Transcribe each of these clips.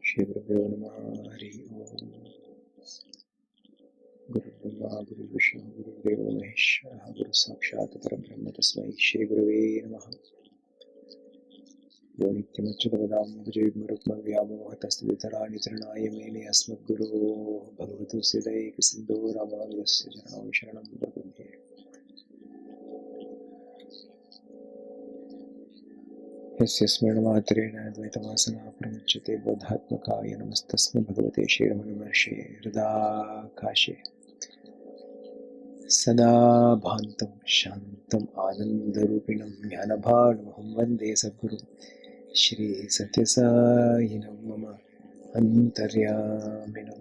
श्री गुरुभ्यो नमः। हरि ओम। गुरुर्ब्रह्मा गुरुर्विष्णु गुरुर्देवो महेश्वरः गुरु साक्षात् परब्रह्म तस्मै श्री गुरवे नमः। यो नित्यमच्युतपदाम्बुजयुग्मरुक्मव्यामोहतस्तदितराणि तृणाय मेने अस्मद्गुरोः भगवतोऽस्य दैकसिन्धो रामानुजस्य चरणौ शरणं प्रपद्ये। यस्य स्मरणमात्रेण द्वैतवासना प्रमुच्यते बोधात्मकाय नमस्तस्मै भगवते श्रीरमणमहर्षये हृदाकाशे सदा भान्तं शान्तम् आनन्दरूपिणं ज्ञानभानुमहं वन्दे सद्गुरुं श्रीसत्यसायिनं मम अन्तर्यामिनं।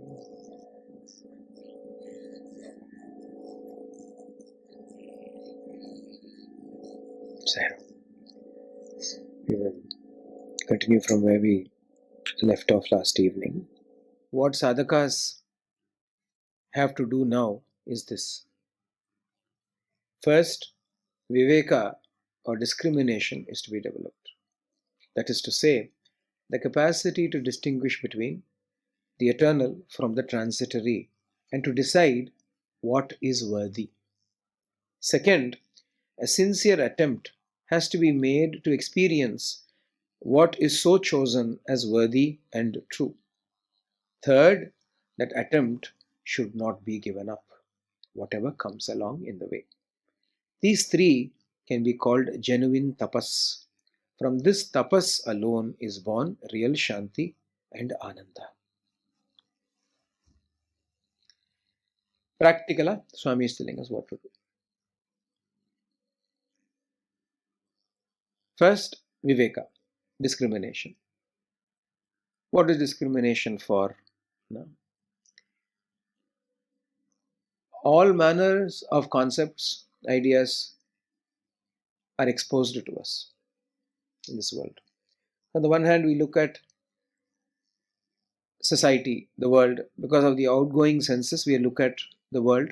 So, we will continue from where we left off last evening. What sadhakas have to do now is this. First, viveka or discrimination is to be developed. That is to say, the capacity to distinguish between the eternal from the transitory and to decide what is worthy. Second, a sincere attempt has to be made to experience what is so chosen as worthy and true. Third, that attempt should not be given up, whatever comes along in the way. These three can be called genuine tapas. From this tapas alone is born real shanti and ananda. Practically, Swami is telling us what to do. First, viveka, discrimination. What is discrimination for? No. All manners of concepts, ideas are exposed to us in this world. On the one hand, we look at society, the world. Because of the outgoing senses, we look at the world.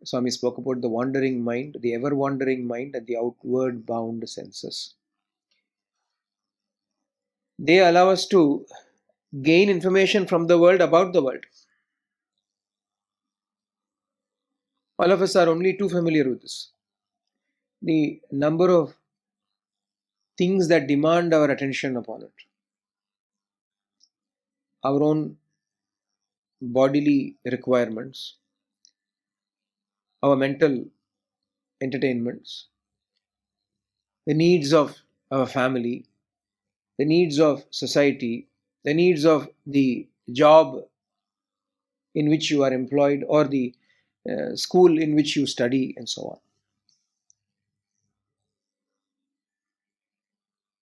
Swami spoke about the wandering mind, the ever wandering mind, and the outward bound senses. They allow us to gain information from the world about the world. All of us are only too familiar with this. The number of things that demand our attention upon it. Our own bodily requirements, our mental entertainments, the needs of our family, the needs of society, the needs of the job in which you are employed or the school in which you study and so on.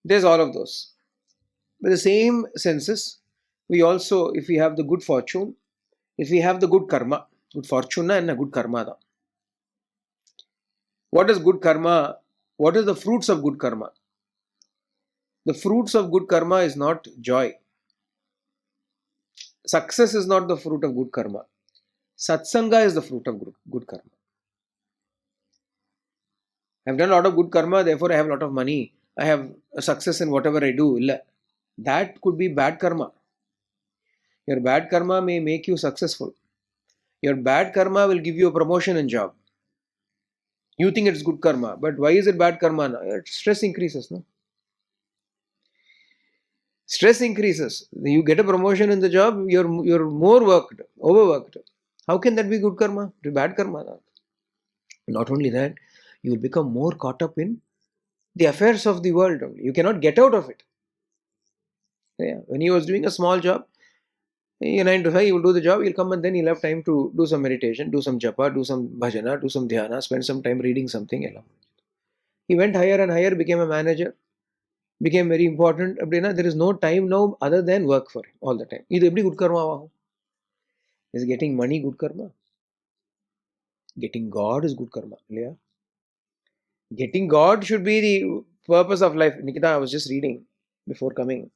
There's all of those. But the same senses, we also, if we have the good fortune, if we have the good karma, good fortune and a good karma. What is good karma? What is the fruits of good karma? The fruits of good karma is not joy. Success is not the fruit of good karma. Satsanga is the fruit of good karma. I have done a lot of good karma, therefore I have a lot of money. I have a success in whatever I do. That could be bad karma. Your bad karma may make you successful. Your bad karma will give you a promotion in job. You think it's good karma, but why is it bad karma now? Stress increases, no? Stress increases. You get a promotion in the job, you're more worked, overworked. How can that be good karma? It's bad karma. No? Not only that, you will become more caught up in the affairs of the world. You cannot get out of it. Yeah. When he was doing a small job, 9 to 5, he will do the job, he'll come and then he'll have time to do some meditation, do some japa, do some bhajana, do some dhyana, spend some time reading something. He went higher and higher, became a manager, became very important. There is no time now other than work for him all the time. This is good karma. Is getting money good karma? Getting God is good karma. Yeah. Getting God should be the purpose of life. Nikita, I was just reading before coming.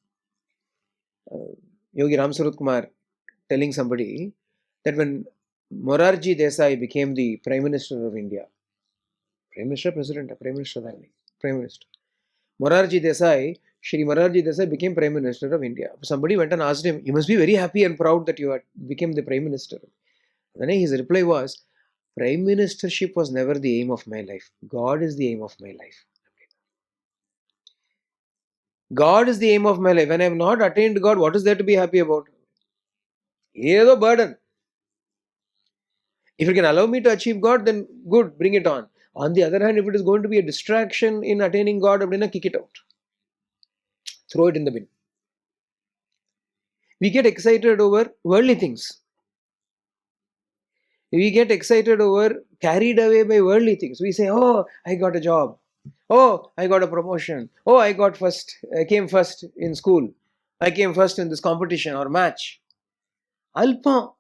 Yogi Ram Sarat Kumar telling somebody that when Morarji Desai became the Prime Minister of India, Prime Minister, President, Prime Minister, Prime Minister, Morarji Desai Shri Morarji Desai became Prime Minister of India. Somebody went and asked him, you must be very happy and proud that you became the Prime Minister. Then his reply was, Prime Ministership was never the aim of my life. God is the aim of my life. God is the aim of my life. When I have not attained God, what is there to be happy about? Here's a burden. If you can allow me to achieve God, then good, bring it on. On the other hand, if it is going to be a distraction in attaining God, kick it out. Throw it in the bin. We get excited over worldly things. We get excited over, carried away by worldly things. We say, oh, I got a job. Oh, I got a promotion. Oh, I came first in school. I came first in this competition or match. Alpa.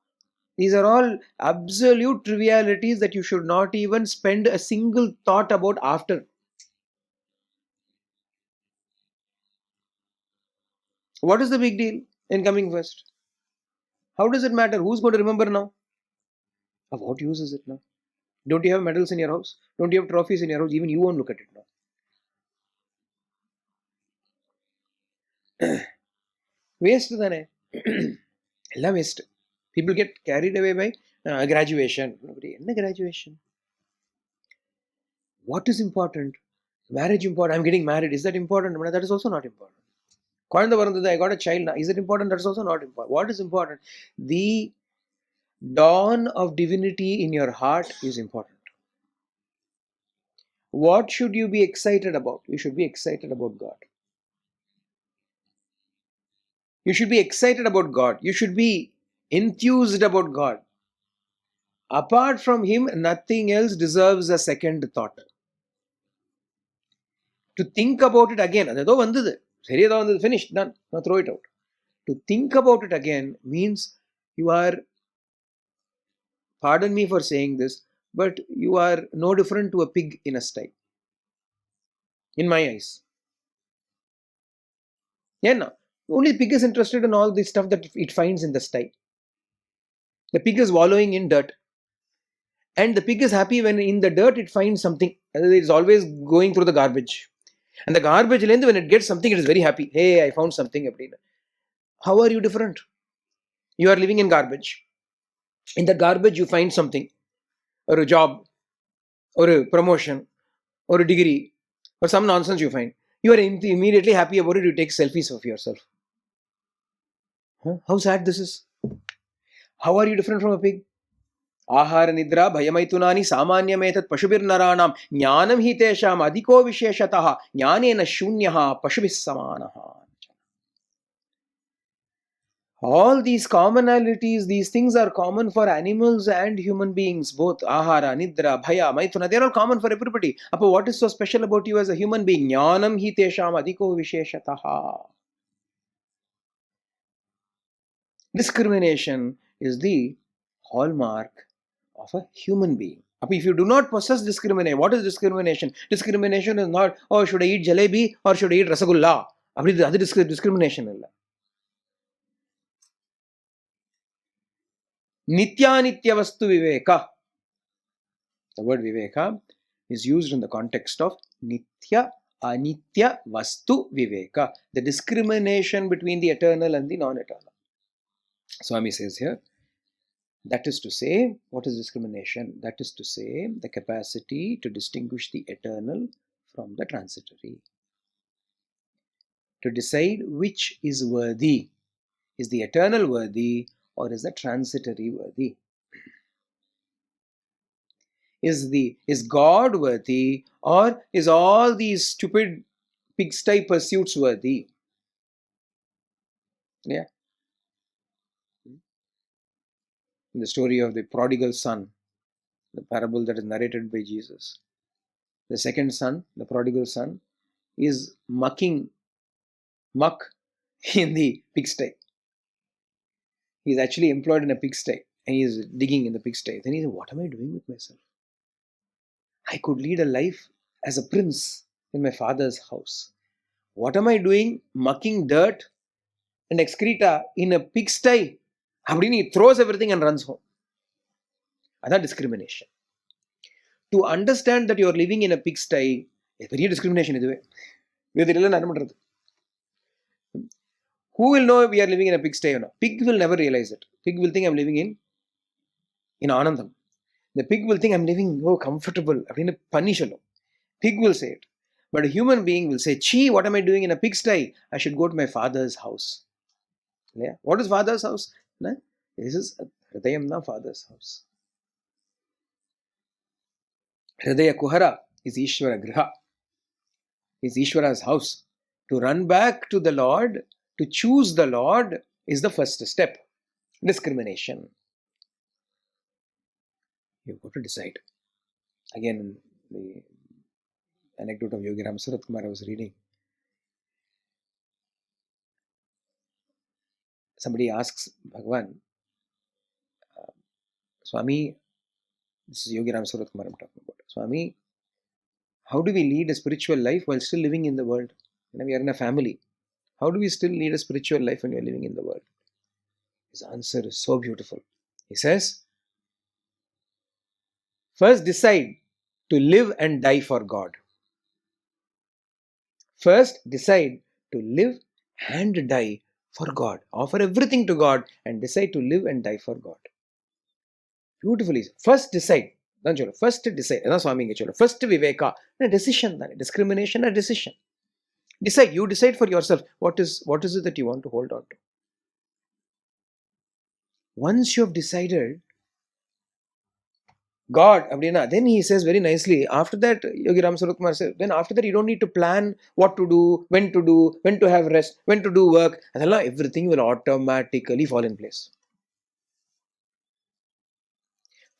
These are all absolute trivialities that you should not even spend a single thought about after. What is the big deal in coming first? How does it matter? Who's going to remember now? Of what use is it now? Don't you have medals in your house? Don't you have trophies in your house? Even you won't look at it now. Waste thane. Ella waste. People get carried away by graduation. Graduation. What is important? Marriage important. I'm getting married. Is that important? That is also not important. I got a child now. Is it important? That's also not important. What is important? The dawn of divinity in your heart is important. What should you be excited about? You should be excited about God. You should be excited about God. You should be enthused about God. Apart from Him, nothing else deserves a second thought. To think about it again, finished, done. Now throw it out. To think about it again means you are, pardon me for saying this, but you are no different to a pig in a sty. In my eyes. Yeah, no. Only pig is interested in all the stuff that it finds in the sty. The pig is wallowing in dirt. And the pig is happy when in the dirt it finds something. It is always going through the garbage. And the garbage, when it gets something, it is very happy. Hey, I found something. How are you different? You are living in garbage. In the garbage, you find something, or a job, or a promotion, or a degree, or some nonsense you find. You are immediately happy about it. You take selfies of yourself. Huh? How sad this is. How are you different from a pig? आहार निद्रा भयमैथुनानि सामान्यमेतत् पशुभिर्नराणां ज्ञानं हि तेषाम् अधिको विशेषतः ज्ञानेन शून्यः पशुभिः समानः. All these commonalities, these things are common for animals and human beings, both ahara, nidra, bhaya, maithuna, they are all common for everybody. But what is so special about you as a human being? Jnanam hi tesham adhiko visheshataha. Discrimination is the hallmark of a human being. If you do not possess discrimination, what is discrimination? Discrimination is not, oh, should I eat jalebi or should I eat rasagulla? That is discrimination. Nitya vastu viveka. The word viveka is used in the context of nitya, anitya, vastu viveka. The discrimination between the eternal and the non-eternal. Swami says here, that is to say, what is discrimination? That is to say, the capacity to distinguish the eternal from the transitory. To decide which is worthy. Is the eternal worthy or is the transitory worthy? Is God worthy or is all these stupid pigsty pursuits worthy? Yeah. In the story of the prodigal son, the parable that is narrated by Jesus, the second son, the prodigal son, is muck in the pigsty. He is actually employed in a pigsty and he is digging in the pigsty. Then he says, what am I doing with myself? I could lead a life as a prince in my father's house. What am I doing mucking dirt and excreta in a pigsty? He throws everything and runs home. That's discrimination. To understand that you are living in a pigsty, it's very discrimination. Who will know we are living in a pigsty or not? Pig will never realize it. Pig will think I'm living in Anandam. The pig will think I'm living comfortable. Punish. Pig will say it. But a human being will say, Chi, what am I doing in a pigsty? I should go to my father's house. Yeah. What is father's house? No? This is Hridayamna, father's house. Hridaya Kuhara is Ishvara Griha, is Ishvara's house. To run back to the Lord, to choose the Lord is the first step. Discrimination. You've got to decide. Again, the anecdote of Yogi Ram Surat Kumar I was reading. Somebody asks Bhagwan, Swami, this is Yogi Ram Surat Kumar I'm talking about. Swami, how do we lead a spiritual life while still living in the world? We are in a family. How do we still lead a spiritual life when we are living in the world? His answer is so beautiful. He says, first decide to live and die for God. First decide to live and die for God. Offer everything to God and decide to live and die for God. Beautifully. First decide. First decide. First Viveka. A decision. Discrimination, a decision. Decide. You decide for yourself. What is it that you want to hold on to? Once you have decided, God, then he says very nicely, after that, Yogi Ram Surat Kumar says, then after that you don't need to plan what to do, when to have rest, when to do work. Everything will automatically fall in place.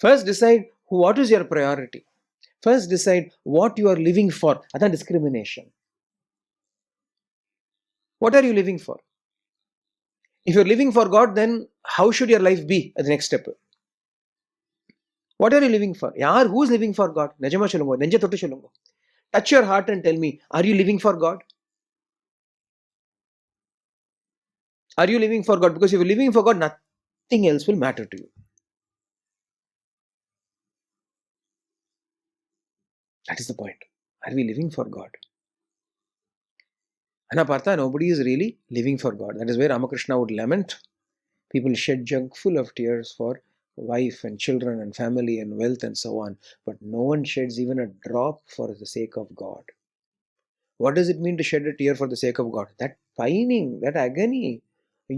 First decide what is your priority. First decide what you are living for. That's discrimination. What are you living for? If you're living for God, then how should your life be at the next step? What are you living for? Who is living for God? Touch your heart and tell me, are you living for God? Are you living for God? Because if you're living for God, nothing else will matter to you. That is the point. Are we living for God? Nobody is really living for God. That is where Ramakrishna would lament. People shed junk full of tears for wife and children and family and wealth and so on. But no one sheds even a drop for the sake of God. What does it mean to shed a tear for the sake of God? That pining, that agony. I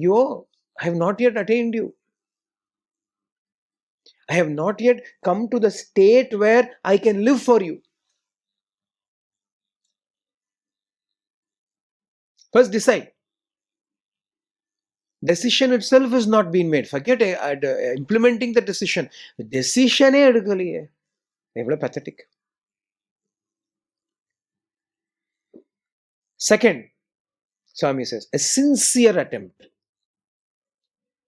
have not yet attained you. I have not yet come to the state where I can live for you. First decide. Decision itself has not been made. Forget implementing the decision. The decision is pathetic. Second, Swami says, a sincere attempt.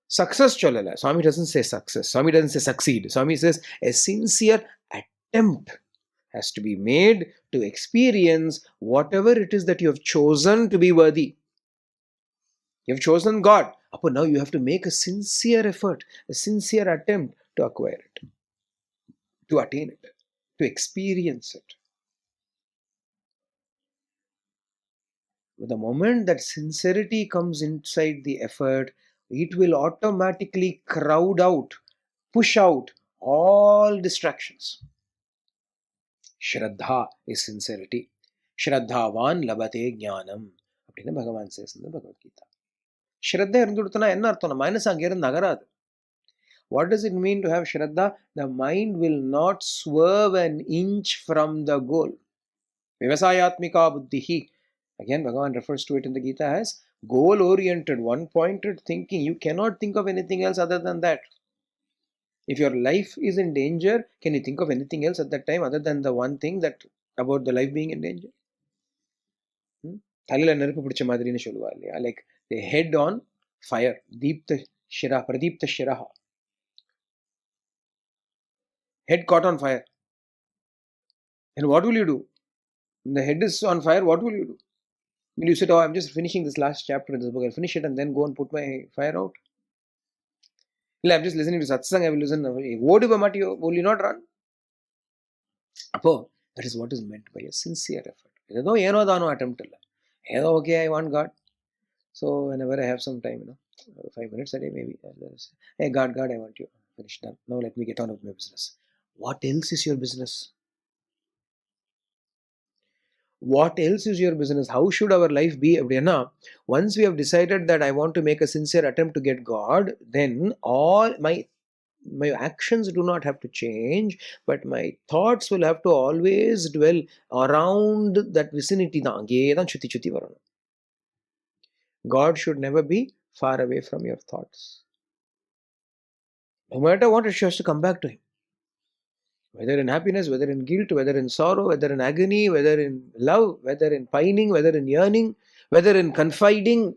Success cholala. Swami doesn't say success. Swami doesn't say succeed. Swami says a sincere attempt has to be made to experience whatever it is that you have chosen to be worthy. You have chosen God. Now you have to make a sincere effort, a sincere attempt to acquire it, to attain it, to experience it. The moment that sincerity comes inside the effort, it will automatically crowd out, push out all distractions. Shraddha is sincerity. Shraddhavan labate jnanam. Bhagavan says in the Bhagavad Gita. Shraddha irundudutana enna arthana minus angiran nagaradu. What does it mean to have Shraddha? The mind will not swerve an inch from the goal. Vivasayatmika buddhihi. Again, Bhagavan refers to it in the Gita as goal-oriented, one-pointed thinking. You cannot think of anything else other than that. If your life is in danger, can you think of anything else at that time other than the one thing that about the life being in danger? Like the head on fire. Deepta Shira, Pradipta Shiraha. Head caught on fire. And what will you do? When the head is on fire, what will you do? Will you say, I'm just finishing this last chapter in this book, I'll finish it and then go and put my fire out? I'm just listening to satsang, I will listen. Will you not run? That is what is meant by a sincere effort. Okay, I want God. So whenever I have some time, 5 minutes a day maybe, I'll say, hey God, I want you. Finish done. Now let me get on with my business. What else is your business? What else is your business? How should our life be? Once we have decided that I want to make a sincere attempt to get God, then all my actions do not have to change, but my thoughts will have to always dwell around that vicinity. God should never be far away from your thoughts. No matter what, it has to come back to Him. Whether in happiness, whether in guilt, whether in sorrow, whether in agony, whether in love, whether in pining, whether in yearning, whether in confiding,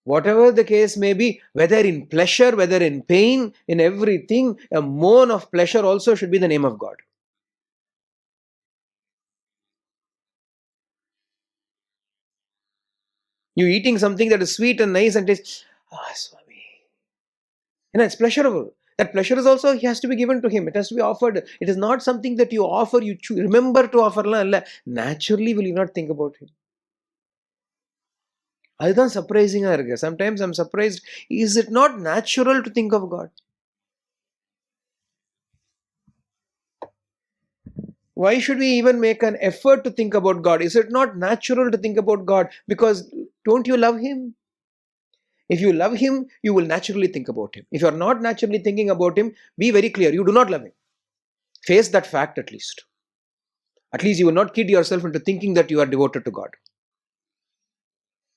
whatever the case may be, whether in pleasure, whether in pain, in everything, a moan of pleasure also should be the name of God. You eating something that is sweet and nice and tastes, Swami. It's pleasurable. That pleasure is also, he has to be given to him. It has to be offered. It is not something that you offer, you remember to offer. Naturally, will you not think about him? அதுதான் சர்ப்ரைசிங்கா இருக்கு. Sometimes I'm surprised. Is it not natural to think of God? Why should we even make an effort to think about God? Is it not natural to think about God? Because don't you love Him? If you love Him, you will naturally think about Him. If you are not naturally thinking about Him, be very clear, you do not love Him. Face that fact at least. At least you will not kid yourself into thinking that you are devoted to God.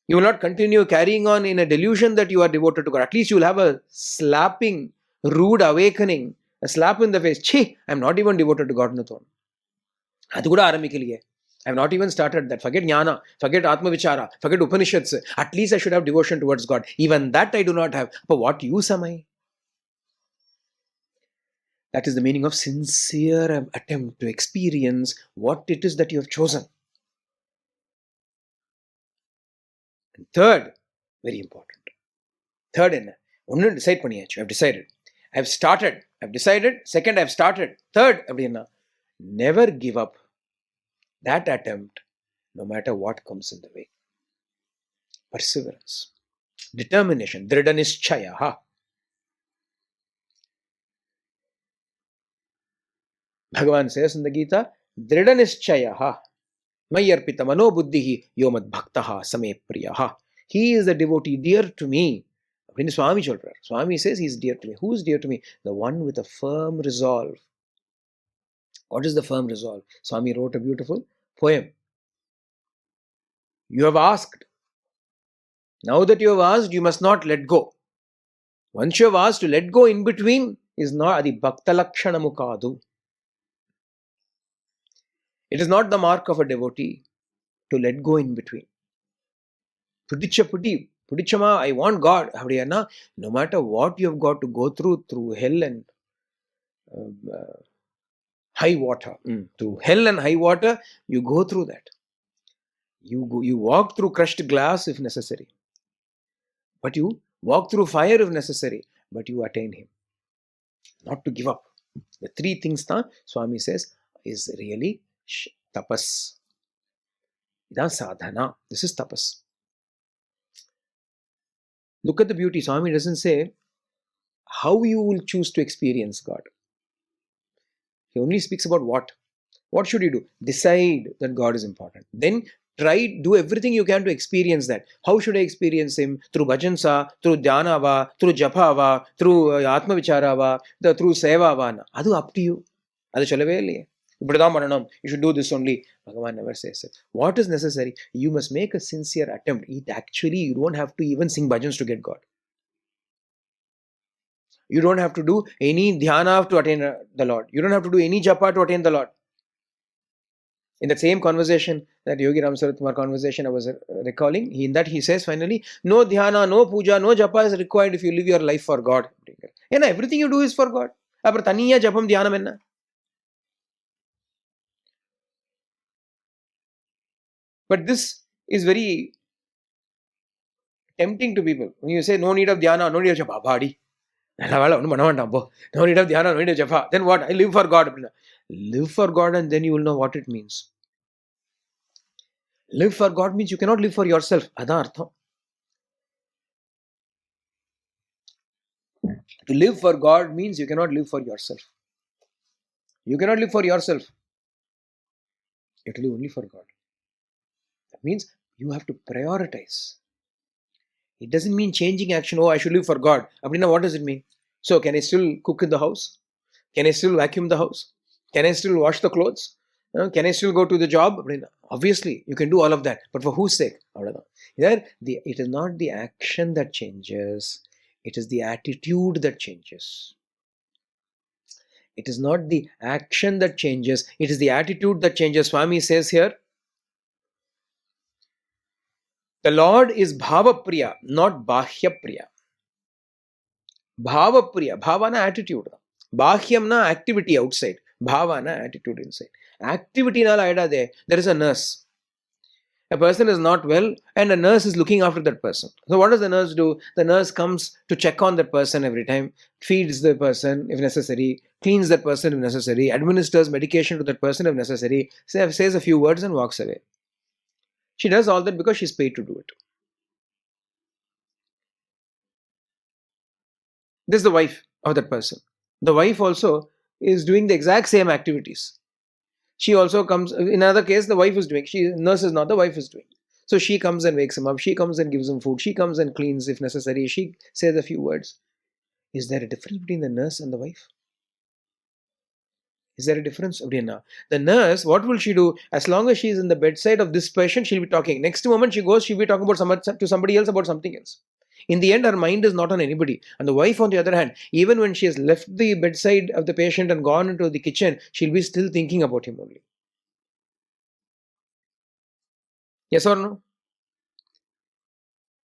You will not continue carrying on in a delusion that you are devoted to God. At least you will have a slapping, rude awakening, a slap in the face. Chee, I am not even devoted to God. அது கூட ஆரம்பிக்கலையே. I have not even started that. Forget jnana, forget atma vichara, forget Upanishads. At least I should have devotion towards God. Even that I do not have. But what use am I? That is the meaning of sincere attempt to experience what it is that you have chosen. And third, very important. Third, ஒன்னு decide பண்ணியாச்சு. I have decided. I have started. I have decided. Second, I have started. Third, never give up that attempt, no matter what comes in the way. Perseverance, determination, dhrida nischaya. Bhagavan says in the Gita, dhrida nischaya mayarpita mano buddhihi yomad bhaktaha same priyaha. He is the devotee dear to me. Swami சொல்றார். Swami says he is dear to me. Who is dear to me? The one with a firm resolve. What is the firm resolve? Swami wrote a beautiful poem. You have asked. Now that you have asked, you must not let go. Once you have asked, to let go in between is not adi bhakta lakshanamu kaadu. It is not the mark of a devotee to let go in between. Pudichama, I want God. No matter what you have got to go through hell and high water. Through hell and high water, you go through that. You walk through crushed glass if necessary. But you walk through fire if necessary. But you attain Him. Not to give up. The three things Swami says is really tapas. Idan sadhana. This is tapas. Look at the beauty. Swami doesn't say how you will choose to experience God. He only speaks about what. What should you do? Decide that God is important. Then do everything you can to experience that. How should I experience Him? Through bhajansa, through dhyanava, through japava, through atma vicharava, through sevava. Adu up to you. Adu chalave illiye. You should do this only. Bhagavan never says it. What is necessary? You must make a sincere attempt. You don't have to even sing bhajans to get God. You don't have to do any dhyana to attain the Lord. You don't have to do any japa to attain the Lord. In that same conversation, that Yogi Ram Saratkumar conversation I was recalling, in that he says finally, no dhyana, no puja, no japa is required if you live your life for God. Everything you do is for God. Apra taniya japam dhyanam enna. But this is very tempting to people. When you say no need of dhyana, no need of japa, body. No need of dhyana, no need of japa. Then what? I live for God. Live for God and then you will know what it means. Live for God means you cannot live for yourself. Adha artham. To live for God means you cannot live for yourself. You cannot live for yourself. You have to live only for God. That means you have to prioritize. It doesn't mean changing action. Oh, I should live for God. Abdina, what does it mean? So, can I still cook in the house? Can I still vacuum the house? Can I still wash the clothes? Can I still go to the job? Abdina, obviously, you can do all of that. But for whose sake? It is not the action that changes. It is the attitude that changes. It is not the action that changes. It is the attitude that changes. Swami says here, the Lord is Bhava Priya, not Bahya Priya. Bhava Priya, Bhavana attitude. Bahyamna activity outside. Bhavana attitude inside. Activity nala aida there. There is a nurse. A person is not well and a nurse is looking after that person. So what does the nurse do? The nurse comes to check on that person every time, feeds the person if necessary, cleans that person if necessary, administers medication to that person if necessary, says a few words and walks away. She does all that because she's paid to do it. This is the wife of that person. The wife also is doing the exact same activities. She also comes, in another case, the wife is doing, nurse is not, the wife is doing. So she comes and wakes him up, she comes and gives him food, she comes and cleans if necessary, she says a few words. Is there a difference between the nurse and the wife? Is there a difference? The nurse, what will she do? As long as she is in the bedside of this patient, she'll be talking. Next moment she goes, she'll be talking about to somebody else about something else. In the end, her mind is not on anybody. And the wife, on the other hand, even when she has left the bedside of the patient and gone into the kitchen, she'll be still thinking about him only. Yes or no?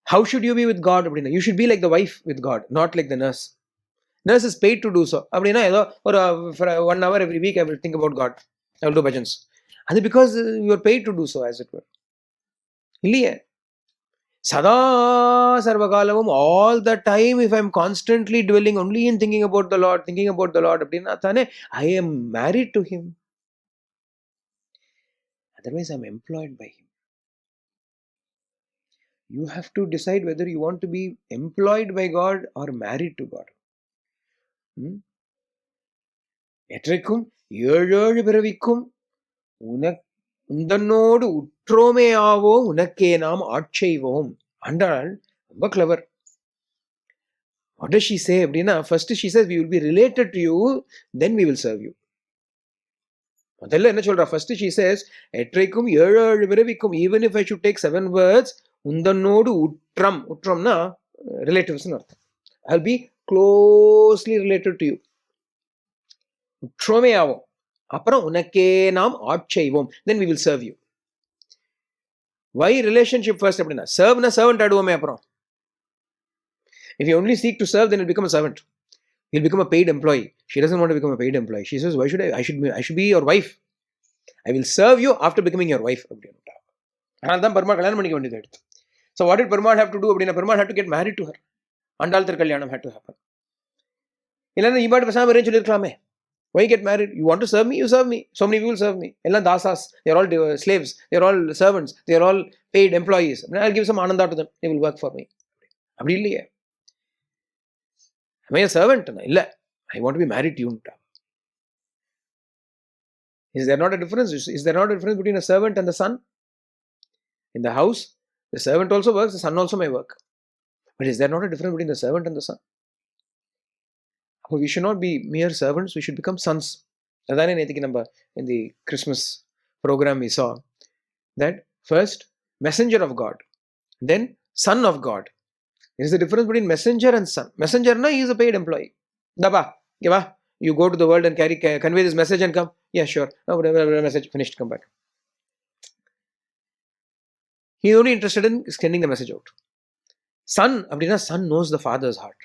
How should you be with God? You should be like the wife with God, not like the nurse. Nurse is paid to do so. For 1 hour every week, I will think about God. I will do bhajans. And because you are paid to do so, as it were. Sada Sarvakalamam, all the time, if I am constantly dwelling only in thinking about the Lord, I am married to Him. Otherwise, I am employed by Him. You have to decide whether you want to be employed by God or married to God. எற்றைக்கும் ஏழேழு பிறவிக்கும் உந்தன்னோடு உற்றோமே ஆவோம் உனக்கே நாம் ஆட்செய்வோம். Andal, ரொம்ப clever. What does she say? First she says, we will be related to you, then we will serve you. First she says, எற்றைக்கும் ஏழேழு பிறவிக்கும், even if I should take 7 words, உந்தன்னோடு உற்றம்னா relatives, I'll be closely related to you. உற்றோமே ஆவோம், அப்புறம் உனக்கே நாம் ஆட்செய்வோம், then we will serve you. Why relationship first? Serve na servant ஆடுவோமே அப்புறம். If you only seek to serve, then you'll become a servant. You'll become a paid employee. She doesn't want to become a paid employee. She says, why should I should be your wife. I will serve you after becoming your wife. So what did Perumal have to do? Perumal had to get married to her. Andalthar Kalyanam had to happen. Why get married? You want to serve me? You serve me. So many people serve me. Dasas. They are all slaves. They are all servants. They are all paid employees. I'll give some ananda to them. They will work for me. Am I a servant? I want to be married to you. Is there not a difference? Is there not a difference between a servant and the son? In the house, the servant also works, the son also may work. But is there not a difference between the servant and the son? We should not be mere servants, we should become sons. In the Christmas program we saw that first, messenger of God, then son of God. There is a difference between messenger and son. Messenger, he is a paid employee. You go to the world and convey this message and come. Yeah, sure. Whatever message, finished, come back. He is only interested in sending the message out. Son knows the father's heart.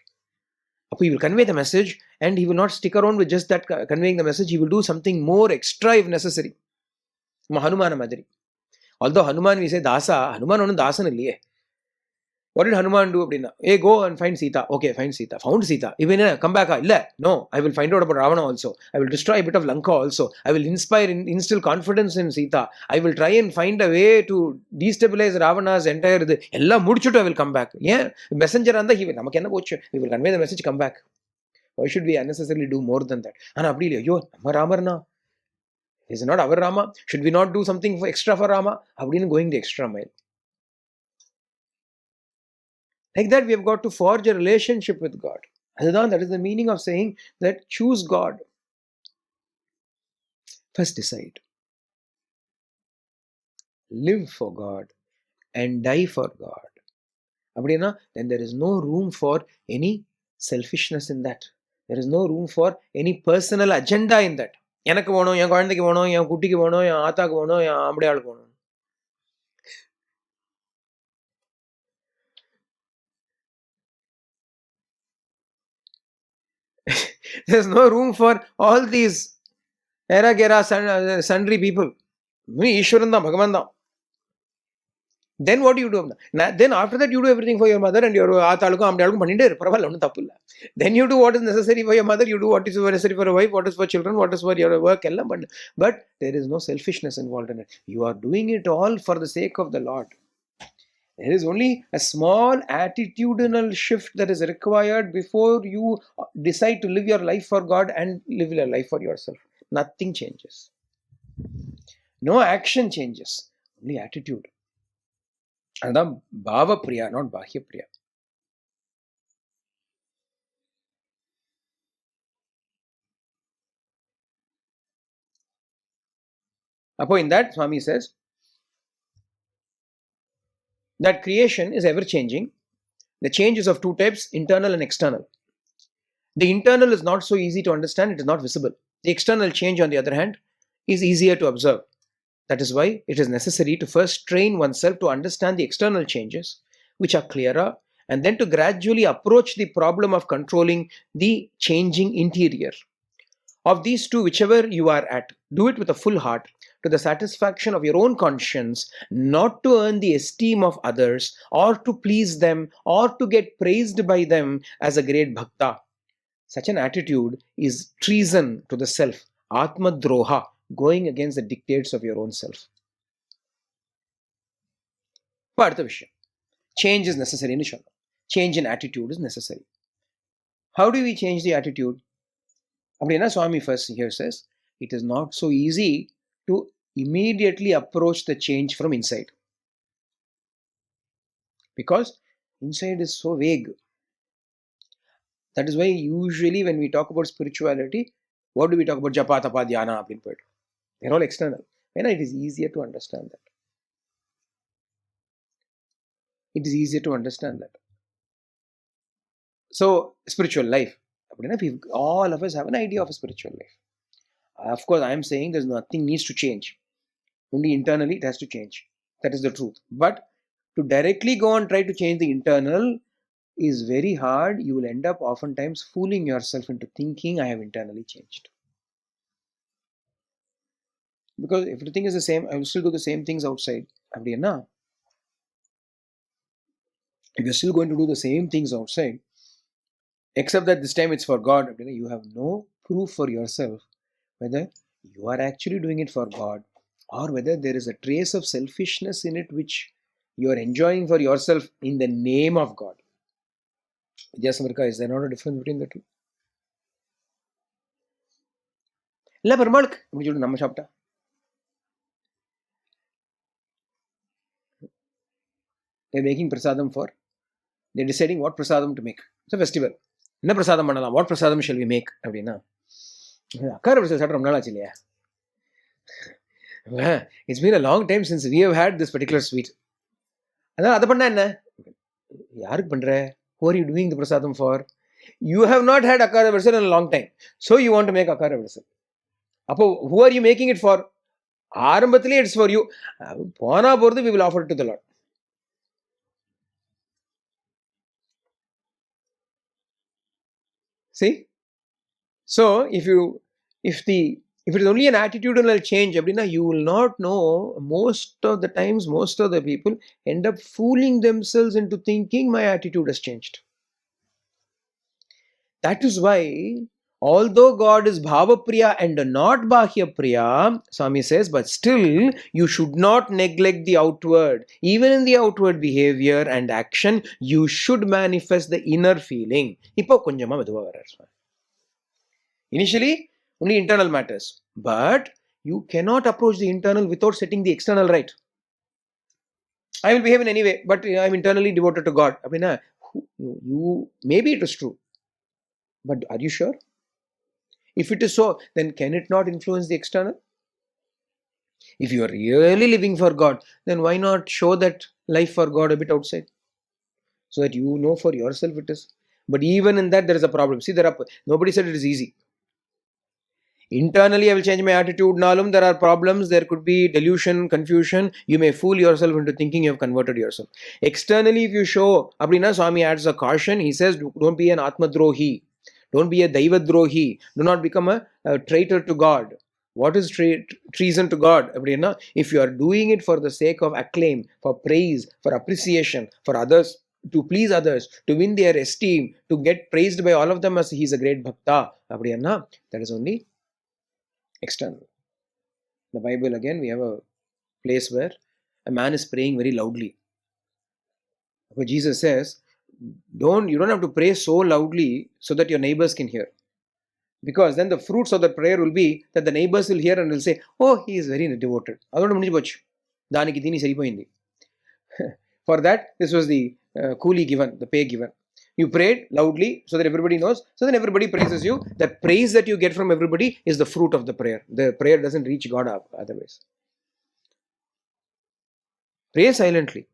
He will convey the message and he will not stick around with just that conveying the message. He will do something more extra if necessary. Hanumana Madri. Although Hanuman, we say Dasa, Hanuman only Dasan illiye. What did Hanuman do? Hey, go and find Sita. Okay, find Sita. Found Sita. Even come back. No, I will find out about Ravana also. I will destroy a bit of Lanka also. I will instill confidence in Sita. I will try and find a way to destabilize Ravana's entire. Ella mudichuttu I will come back. Yeah, messenger anda he will. Namakku enna pochu. We will convey the message. Come back. Why should we unnecessarily do more than that? And apdi yo, amma Ramarna. Is it not our Rama? Should we not do something extra for Rama? Apdi going the extra mile. Like that, we have got to forge a relationship with God. That is the meaning of saying that choose God. First decide. Live for God and die for God. Then there is no room for any selfishness in that. There is no room for any personal agenda in that. எனக்கு வேணும், என் குழந்தைக்கு வேணும், என் குட்டிக்கு வேணும், என் ஆத்தாக்கு வேணும், என் ஆம்படையாளுக்கு வேணும். There's no room for all these era gera sundry people. Ishwaran da, Bhagavan da. Then what do you do? Then after that you do everything for your mother and your aathalukum amdalukum panninde paravalla onnu thappu illa. Then you do what is necessary for your mother, you do what is necessary for your wife, what is for children, what is for your work ellam pannu. But there is no selfishness involved in it. You are doing it all for the sake of the Lord. There is only a small attitudinal shift that is required before you decide to live your life for God and live your life for yourself. Nothing changes. No action changes. Only attitude. அதுதான் பாவ Priya, not பாஹ்ய Priya. அப்போ in that Swami says that creation is ever changing. The change is of two types, internal and external. The internal is not so easy to understand, it is not visible. The external change, on the other hand, is easier to observe. That is why it is necessary to first train oneself to understand the external changes, which are clearer, and then to gradually approach the problem of controlling the changing interior. Of these two, whichever you are at, do it with a full heart, to the satisfaction of your own conscience, not to earn the esteem of others, or to please them, or to get praised by them as a great bhakta. Such an attitude is treason to the self, atma droha, going against the dictates of your own self. Partha Vishya. Change is necessary. Change in attitude is necessary. How do we change the attitude? Abdina Swami first here says, it is not so easy to immediately approach the change from inside. Because inside is so vague. That is why usually when we talk about spirituality, what do we talk about? Japa, tapa, dhyana, they're all external. And it is easier to understand that. It is easier to understand that. So, spiritual life. All of us have an idea of a spiritual life. Of course, I am saying there's nothing needs to change. Only internally it has to change. That is the truth. But to directly go and try to change the internal is very hard. You will end up oftentimes fooling yourself into thinking I have internally changed. Because if everything is the same, I will still do the same things outside. If you're still going to do the same things outside, except that this time it's for God, you have no proof for yourself whether you are actually doing it for God or whether there is a trace of selfishness in it which you are enjoying for yourself in the name of God. Vidyasamarika, is there not a difference between the two? Illa Parmalk, Namma Shapta. They're making prasadam for, they're deciding what prasadam to make. It's a festival. Enna prasadam pannalam? What prasadam shall we make? Abdina. Akkara prasadam saapra romba naalachu illaya? It's been a long time since we have had this particular sweet. Adha panna enna? Yarukku pandra? Who are you doing the prasadam for? You have not had Akkara Varsal in a long time. So you want to make Akkara Varsal. Appo, who are you making it for? Arambathile it's for you. Pona porthu we will offer it to the Lord. See? So if the If it is only an attitudinal change, you will not know. Most of the times, most of the people end up fooling themselves into thinking my attitude has changed. That is why, although God is Bhava Priya and not Bahya Priya, Swami says, but still you should not neglect the outward. Even in the outward behavior and action, you should manifest the inner feeling. Initially, only internal matters. But you cannot approach the internal without setting the external right. I will behave in any way, but I'm internally devoted to God. You maybe it is true, but are you sure? If it is so, then can it not influence the external? If you are really living for God, then why not show that life for God a bit outside? So that you know for yourself it is. But even in that, there is a problem. See, nobody said it is easy. Internally, I will change my attitude. Nalum, there are problems. There could be delusion, confusion. You may fool yourself into thinking you have converted yourself. Externally, if you show, Abhina Swami adds a caution. He says, don't be an Atmadrohi. Don't be a Daivadrohi. Do not become a traitor to God. What is treason to God? If you are doing it for the sake of acclaim, for praise, for appreciation, for others, to please others, to win their esteem, to get praised by all of them as he is a great bhakta, that is only external. The Bible, again, we have a place where a man is praying very loudly. But Jesus says, you don't have to pray so loudly so that your neighbors can hear. Because then the fruits of the prayer will be that the neighbors will hear and will say, oh, he is very devoted. For that, this was the coolie given, the pay given. You prayed loudly so that everybody knows. So then everybody praises you. The praise that you get from everybody is the fruit of the prayer. The prayer doesn't reach God otherwise. Pray silently.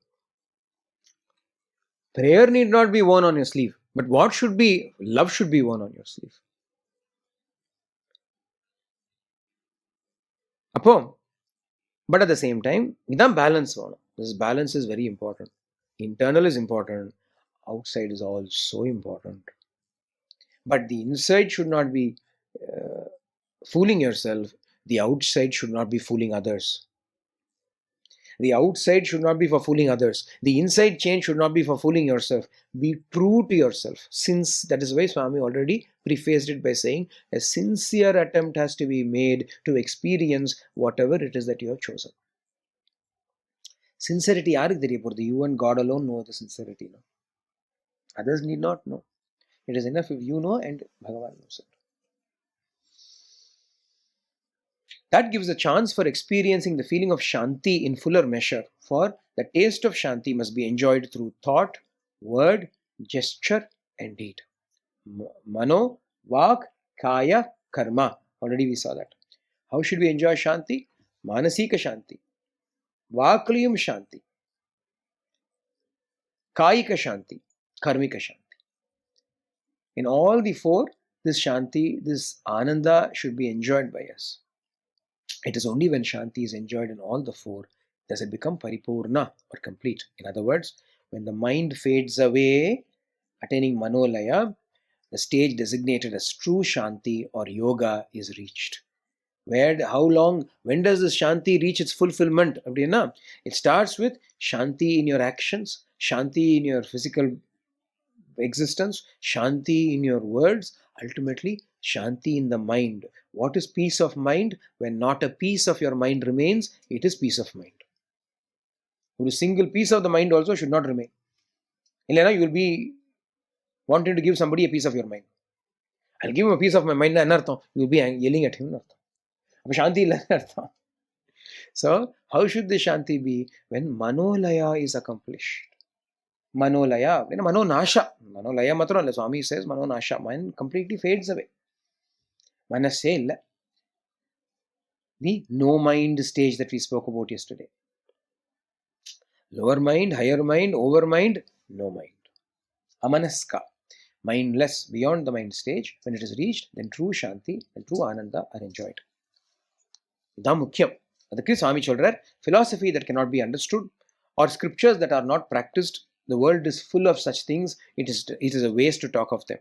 Prayer need not be worn on your sleeve. But what should be? Love should be worn on your sleeve. But at the same time, balance. This balance is very important. Internal is important. Outside is also important. But the inside should not be fooling yourself. The outside should not be fooling others. The outside should not be for fooling others. The inside change should not be for fooling yourself. Be true to yourself. Since that is why Swami already prefaced it by saying a sincere attempt has to be made to experience whatever it is that you have chosen. Sincerity, you and God alone know the sincerity. No? Others need not know. It is enough if you know and Bhagavan knows it. That gives a chance for experiencing the feeling of Shanti in fuller measure. For the taste of Shanti must be enjoyed through thought, word, gesture, and deed. Mano, Vak, Kaya, Karma. Already we saw that. How should we enjoy Shanti? Manasika Shanti, Vakliyam Shanti, Kayika Shanti, Karmika Shanti. In all the four, this Shanti, this Ananda should be enjoyed by us. It is only when Shanti is enjoyed in all the four does it become Paripurna or complete. In other words, when the mind fades away, attaining Manolaya, the stage designated as true Shanti or Yoga is reached. How long, when does this Shanti reach its fulfillment? It starts with Shanti in your actions, Shanti in your physical existence, Shanti in your words, ultimately Shanti in the mind. What is peace of mind? When not a piece of your mind remains, it is peace of mind. A single piece of the mind also should not remain. Ilena, you will be wanting to give somebody a piece of your mind. I'll give him a piece of my mind. You will be yelling at him. Shanti. So, how should the Shanti be? When Manolaya is accomplished. Manolaya, Manonasha. Manolaya matra, Swami says Manonasha. Mind completely fades away. Manasel, the no mind stage that we spoke about yesterday. Lower mind, higher mind, over mind, no mind. Amanaska, mindless, beyond the mind stage. When it is reached, then true Shanti and true Ananda are enjoyed. Idam Mukhyam. Adakku Swami Cholrar, philosophy that cannot be understood or scriptures that are not practiced, the world is full of such things. It is a waste to talk of them.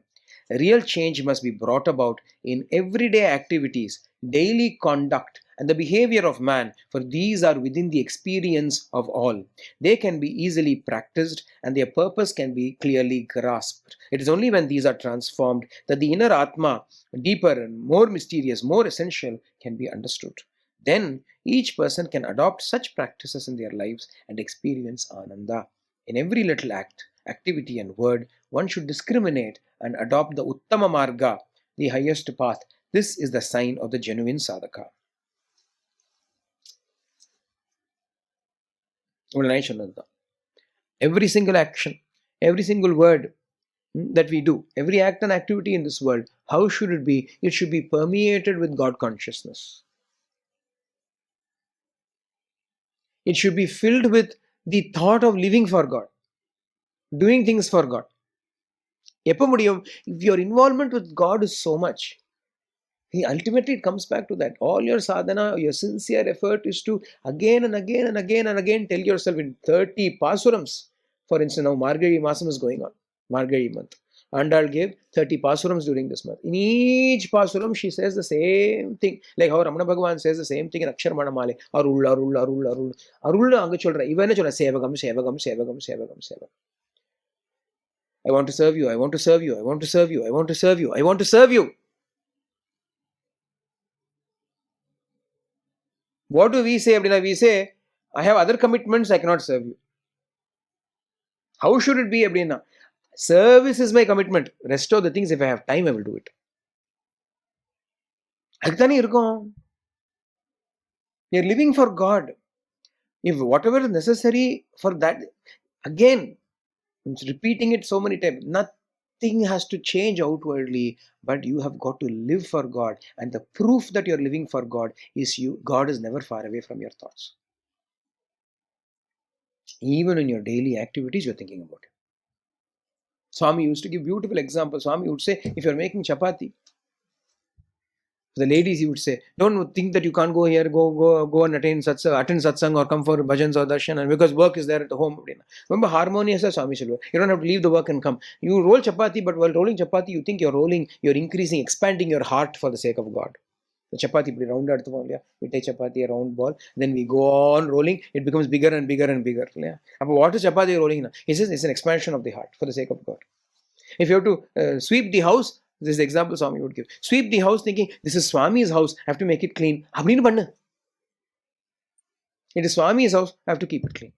Real change must be brought about in everyday activities, daily conduct, and the behavior of man, for these are within the experience of all. They can be easily practiced, and their purpose can be clearly grasped. It is only when these are transformed that the inner Atma, deeper and more mysterious, more essential, can be understood. Then each person can adopt such practices in their lives and experience Ananda. In every little act, activity, and word, one should discriminate and adopt the Uttama Marga, the highest path. This is the sign of the genuine sadhaka. Every single action, every single word that we do, every act and activity in this world, how should it be? It should be permeated with God consciousness. It should be filled with the thought of living for God, doing things for God. If your involvement with God is so much, ultimately it comes back to that. All your sadhana, your sincere effort is to again and again and again and again tell yourself in 30 pasurams. For instance, now Margari Masam is going on, Margari month. Andal gave 30 pasurams during this month. In each pasuram, she says the same thing. Like how Ramana Bhagavan says the same thing in Akshar Manamale. Arul, Arul, Arul, Arul. Arul anga cholra. Even chola sevagam, sevagam, sevagam, sevagam, sevagam. I want to serve you, I want to serve you, I want to serve you, I want to serve you, I want to serve you. What do we say, Abdina? We say, I have other commitments, I cannot serve you. How should it be, Abdina? Service is my commitment. Rest of the things, if I have time, I will do it. You're living for God. If whatever is necessary for that, again, repeating it so many times, nothing has to change outwardly, but you have got to live for God. And the proof that you're living for God is God is never far away from your thoughts. Even in your daily activities, you're thinking about it. Swami used to give beautiful examples. Swami would say, if you're making chapati, the ladies, he would say, don't think that you can't go here, go and attend satsang or come for bhajans or darshan, and because work is there at the home. Remember, harmonious as Swami Silva. You don't have to leave the work and come. You roll chapati, but while rolling chapati, you think you're increasing, expanding your heart for the sake of God. The chapati, round out the we take chapati, a round ball, then we go on rolling, it becomes bigger and bigger and bigger. But what is chapati rolling now? He says it's an expansion of the heart for the sake of God. If you have to sweep the house, this is the example Swami would give. Sweep the house thinking, this is Swami's house, I have to make it clean. It is Swami's house, I have to keep it clean.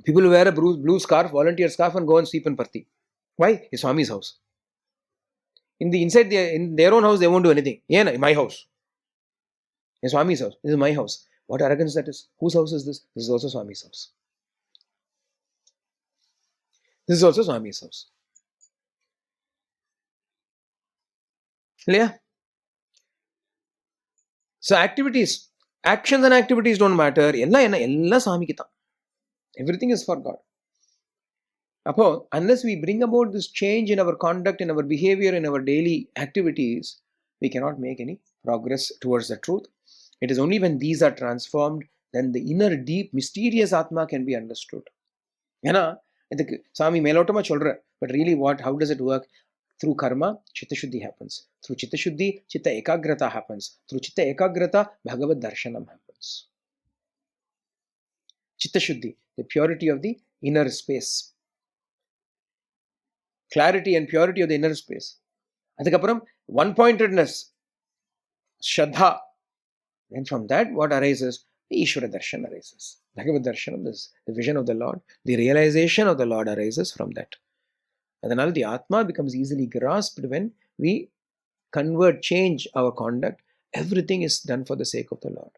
People who wear a blue scarf, volunteer scarf, and go and sweep in Parthi. Why? It's Swami's house. In their own house, they won't do anything. Yeah, my house. It's Swami's house. This is my house. What arrogance that is. Whose house is this? This is also Swami's house. This is also Swami's house. Yeah. So actions and activities don't matter. Everything is for God. Unless we bring about this change in our conduct, in our behavior, in our daily activities, we cannot make any progress towards the truth. It is only when these are transformed, then the inner, deep, mysterious Atma can be understood. Swami Melotama Cholra, but really how does it work? Through karma, Chitta Shuddhi happens. Through Chitta Shuddhi, Chitta Ekagrata happens. Through Chitta Ekagrata, Bhagavad Darshanam happens. Chitta Shuddhi, the purity of the inner space. Clarity and purity of the inner space. Adhikapuram, one-pointedness, Shraddha. And from that, what arises? The Ishvara Darshan arises. Bhagavad Darshanam, the vision of the Lord, the realization of the Lord arises from that. And then the Atma becomes easily grasped when we change our conduct. Everything is done for the sake of the Lord.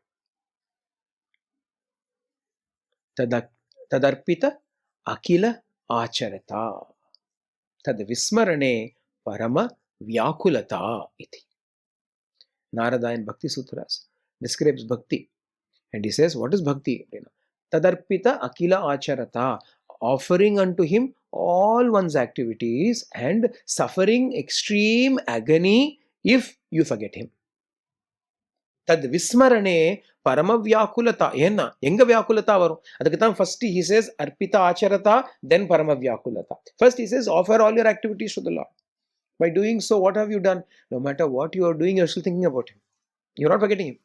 Tadarpita akila acharata. Tad vismarane parama vyakulata iti. Narada in Bhakti Sutras describes bhakti. And he says, what is bhakti? Tadarpita akila acharata. Offering unto him all one's activities and suffering extreme agony if you forget him. Tad vismarane paramavyakulata. Enna, enga vyakulata varum. Adukku first he says arpita acharata, then paramavyakulata. First he says offer all your activities to the Lord. By doing so, what have you done? No matter what you are doing, you are still thinking about Him. You are not forgetting Him.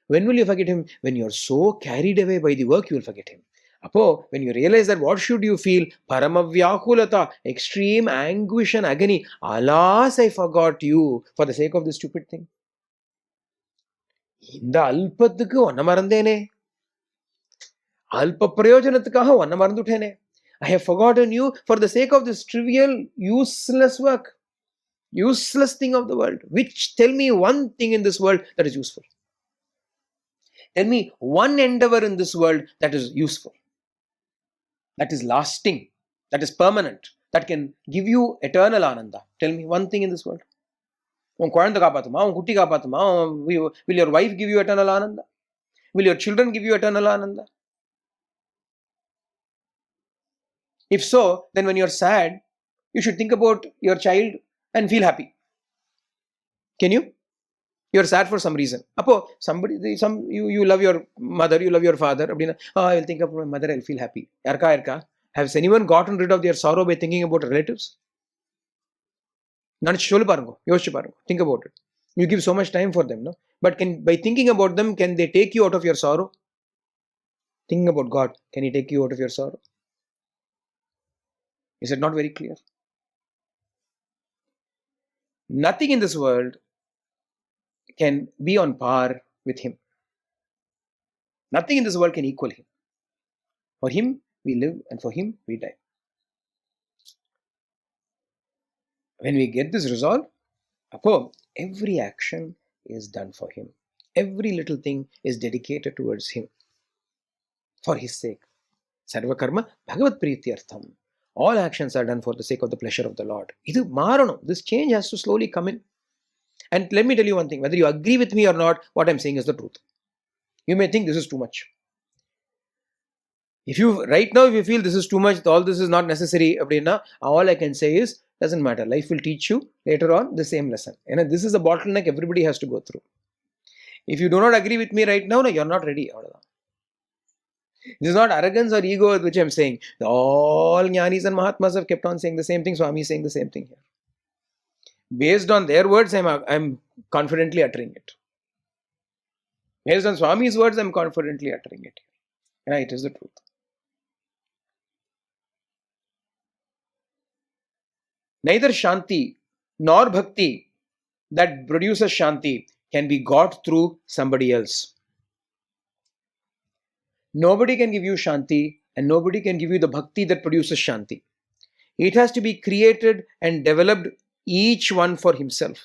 When will you forget Him? When you are so carried away by the work, you will forget Him. Apo, when you realize that, what should you feel? Paramavyakulata, extreme anguish and agony. Alas, I forgot you for the sake of this stupid thing. இந்த அல்பத்துக்கு ஒன்ன மறந்தேனே, அல்ப பிரயோஜனத்துக்காக ஒன்ன மறந்துட்டேனே. I have forgotten you for the sake of this trivial, useless work, useless thing of the world. Which, tell me one thing in this world that is useful. Tell me one endeavor in this world that is useful, that is lasting, that is permanent, that can give you eternal ananda. Tell me one thing in this world. உன் குழந்தை காப்பாத்துமா, உன் குட்டி காப்பாத்துமா, will your wife give you eternal ananda? Will your children give you eternal ananda? If so, then when you're sad, you should think about your child and feel happy. Can you? You're sad for some reason. Appo, you love your mother, you love your father. Oh, I will think about my mother, I'll feel happy. Yarka. Has anyone gotten rid of their sorrow by thinking about relatives? Think about it. You give so much time for them, no? But by thinking about them, can they take you out of your sorrow? Thinking about God, can He take you out of your sorrow? Is it not very clear? Nothing in this world can be on par with Him. Nothing in this world can equal Him. For Him we live and for Him we die. When we get this resolve, every action is done for Him. Every little thing is dedicated towards Him. For His sake. Sarva karma bhagavat prithiyartham. All actions are done for the sake of the pleasure of the Lord. Idu maranam. This change has to slowly come in. And let me tell you one thing. Whether you agree with me or not, what I'm saying is the truth. You may think this is too much. If you feel this is too much, all this is not necessary, all I can say is, doesn't matter. Life will teach you later on the same lesson. And this is a bottleneck everybody has to go through. If you do not agree with me right now, you're not ready. This is not arrogance or ego which I'm saying. All Jnanis and Mahatmas have kept on saying the same thing. Swami is saying the same thing here. Based on their words, I'm confidently uttering it. Based on Swami's words, I'm confidently uttering it. And it is the truth. Neither Shanti nor Bhakti that produces Shanti can be got through somebody else. Nobody can give you Shanti and nobody can give you the Bhakti that produces Shanti. It has to be created and developed, each one for himself.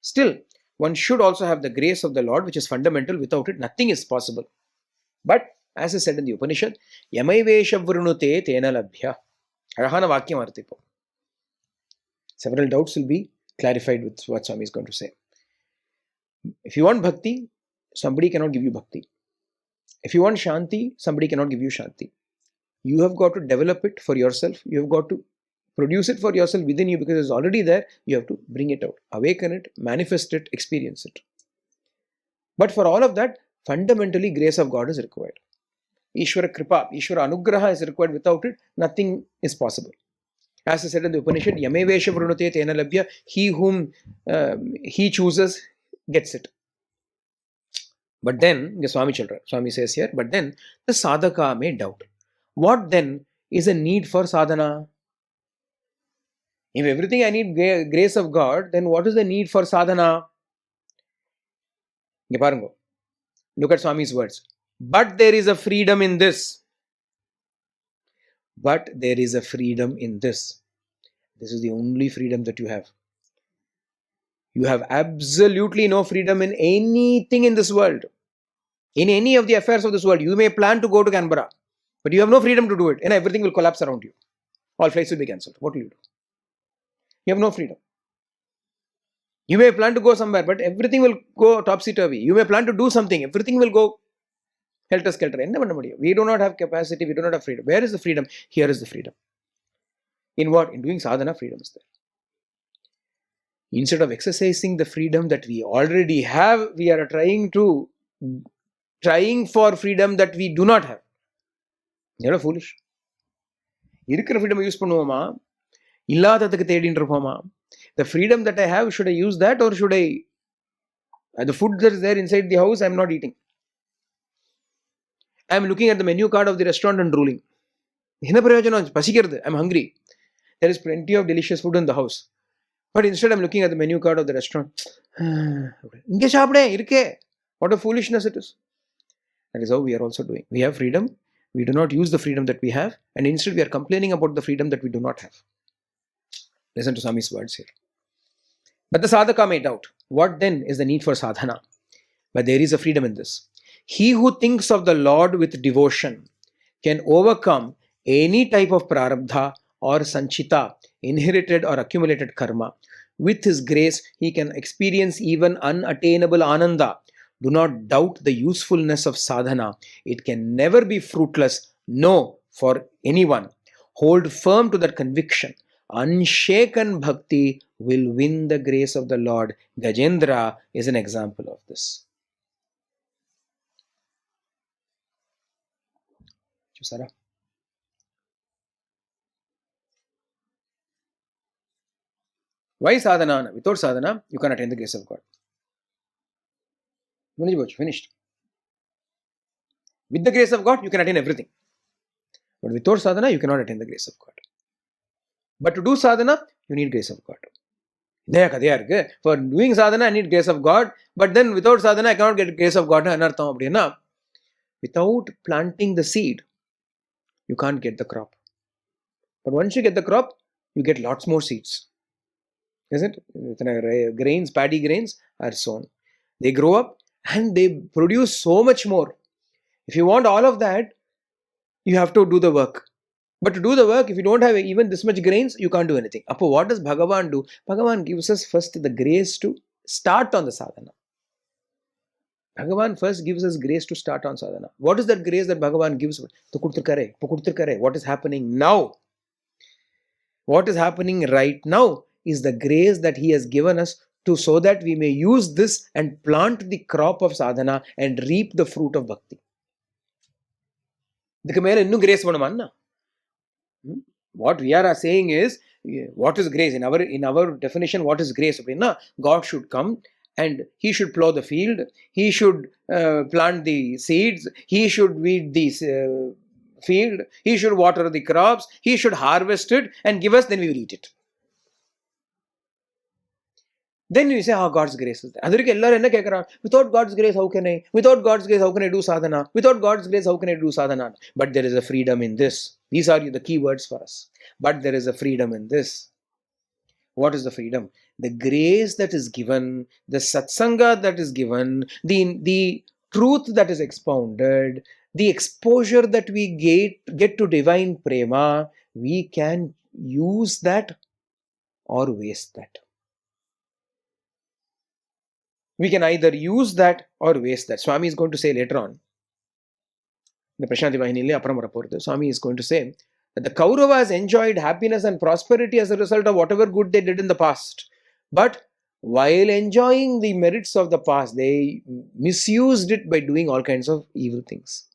Still, one should also have the grace of the Lord, which is fundamental. Without it, nothing is possible. But, as is said in the Upanishad, Yamaivesha vrunute tena labhya. Arahana vakyam arthipo. Several doubts will be clarified with what Swami is going to say. If you want Bhakti, somebody cannot give you Bhakti. If you want Shanti, somebody cannot give you Shanti. You have got to develop it for yourself. You have got to produce it for yourself within you because it's already there. You have to bring it out, awaken it, manifest it, experience it. But for all of that, fundamentally, grace of God is required. Ishvara Kripa, Ishvara Anugraha is required. Without it, nothing is possible. As I said in the Upanishad, Yamevesha vrunute tena labhya. He whom he chooses gets it. But then, the Swami says here, but then the sadhaka may doubt. What then is a need for sadhana? If everything I need grace of God, then what is the need for sadhana? Look at Swami's words. But there is a freedom in this. But there is a freedom in this. This is the only freedom that you have. You have absolutely no freedom in anything in this world. In any of the affairs of this world. You may plan to go to Canberra, but you have no freedom to do it. And everything will collapse around you. All flights will be cancelled. What will you do? You have no freedom. You may plan to go somewhere, but everything will go topsy-turvy. You may plan to do something. Everything will go helter-skelter. We do not have capacity. We do not have freedom. Where is the freedom? Here is the freedom. In what? In doing sadhana, freedom is there. Instead of exercising the freedom that we already have, we are trying for freedom that we do not have. You're foolish. இருக்கிற freedom use பண்ணுவோமா, இல்லாததுக்கு தேடிட்டு இருப்போமா? The freedom that I have, should I use that, or should I, the food that is there inside the house, I'm not eating. I'm looking at the menu card of the restaurant and drooling. என்ன பிரயோஜனம்? பசிக்கிறது, I'm hungry. There is plenty of delicious food in the house. But instead I'm looking at the menu card of the restaurant. இங்கே சாப்பிடே இருக்கே. What a foolishness it is. That is how we are also doing. We have freedom. We do not use the freedom that we have. And instead we are complaining about the freedom that we do not have. Listen to Swami's words here. But the sadhaka may doubt. What then is the need for sadhana? But there is a freedom in this. He who thinks of the Lord with devotion can overcome any type of prarabdha or sanchita, inherited or accumulated karma. With his grace, he can experience even unattainable ananda. Do not doubt the usefulness of sadhana. It can never be fruitless, no, for anyone. Hold firm to that conviction. Unshaken bhakti will win the grace of the Lord. Gajendra is an example of this. Chusara. Why sadhana? Without sadhana, you can attain the grace of God. Finished. With the grace of God, you can attain everything. But without sadhana, you cannot attain the grace of God. But to do sadhana, you need grace of God. For doing sadhana, I need grace of God. But then without sadhana, I cannot get grace of God. Without planting the seed, you can't get the crop. But once you get the crop, you get lots more seeds. Isn't it? Grains, paddy grains are sown. They grow up and they produce so much more. If you want all of that, you have to do the work. But to do the work, if you don't have even this much grains, you can't do anything. Appo, what does Bhagavan do? Bhagavan gives us first the grace to start on the sadhana. Bhagavan first gives us grace to start on sadhana. What is that grace that Bhagavan gives? What is happening now? What is happening right now is the grace that he has given us so that we may use this and plant the crop of sadhana and reap the fruit of bhakti. What we are saying is, what is grace? In our definition, what is grace? God should come and he should plow the field, he should plant the seeds, he should weed the field, he should water the crops, he should harvest it and give us, then we will eat it. Then you say, God's grace is there. Without God's grace, how can I? Without God's grace, how can I do sadhana? Without God's grace, how can I do sadhana? But there is a freedom in this. These are the key words for us. But there is a freedom in this. What is the freedom? The grace that is given, the satsanga that is given, the truth that is expounded, the exposure that we get to divine prema, we can use that or waste that. We can either use that or waste that. Swami is going to say later on, the Prashanti Vahinile, Swami is going to say that the Kauravas enjoyed happiness and prosperity as a result of whatever good they did in the past. But while enjoying the merits of the past, they misused it by doing all kinds of evil things.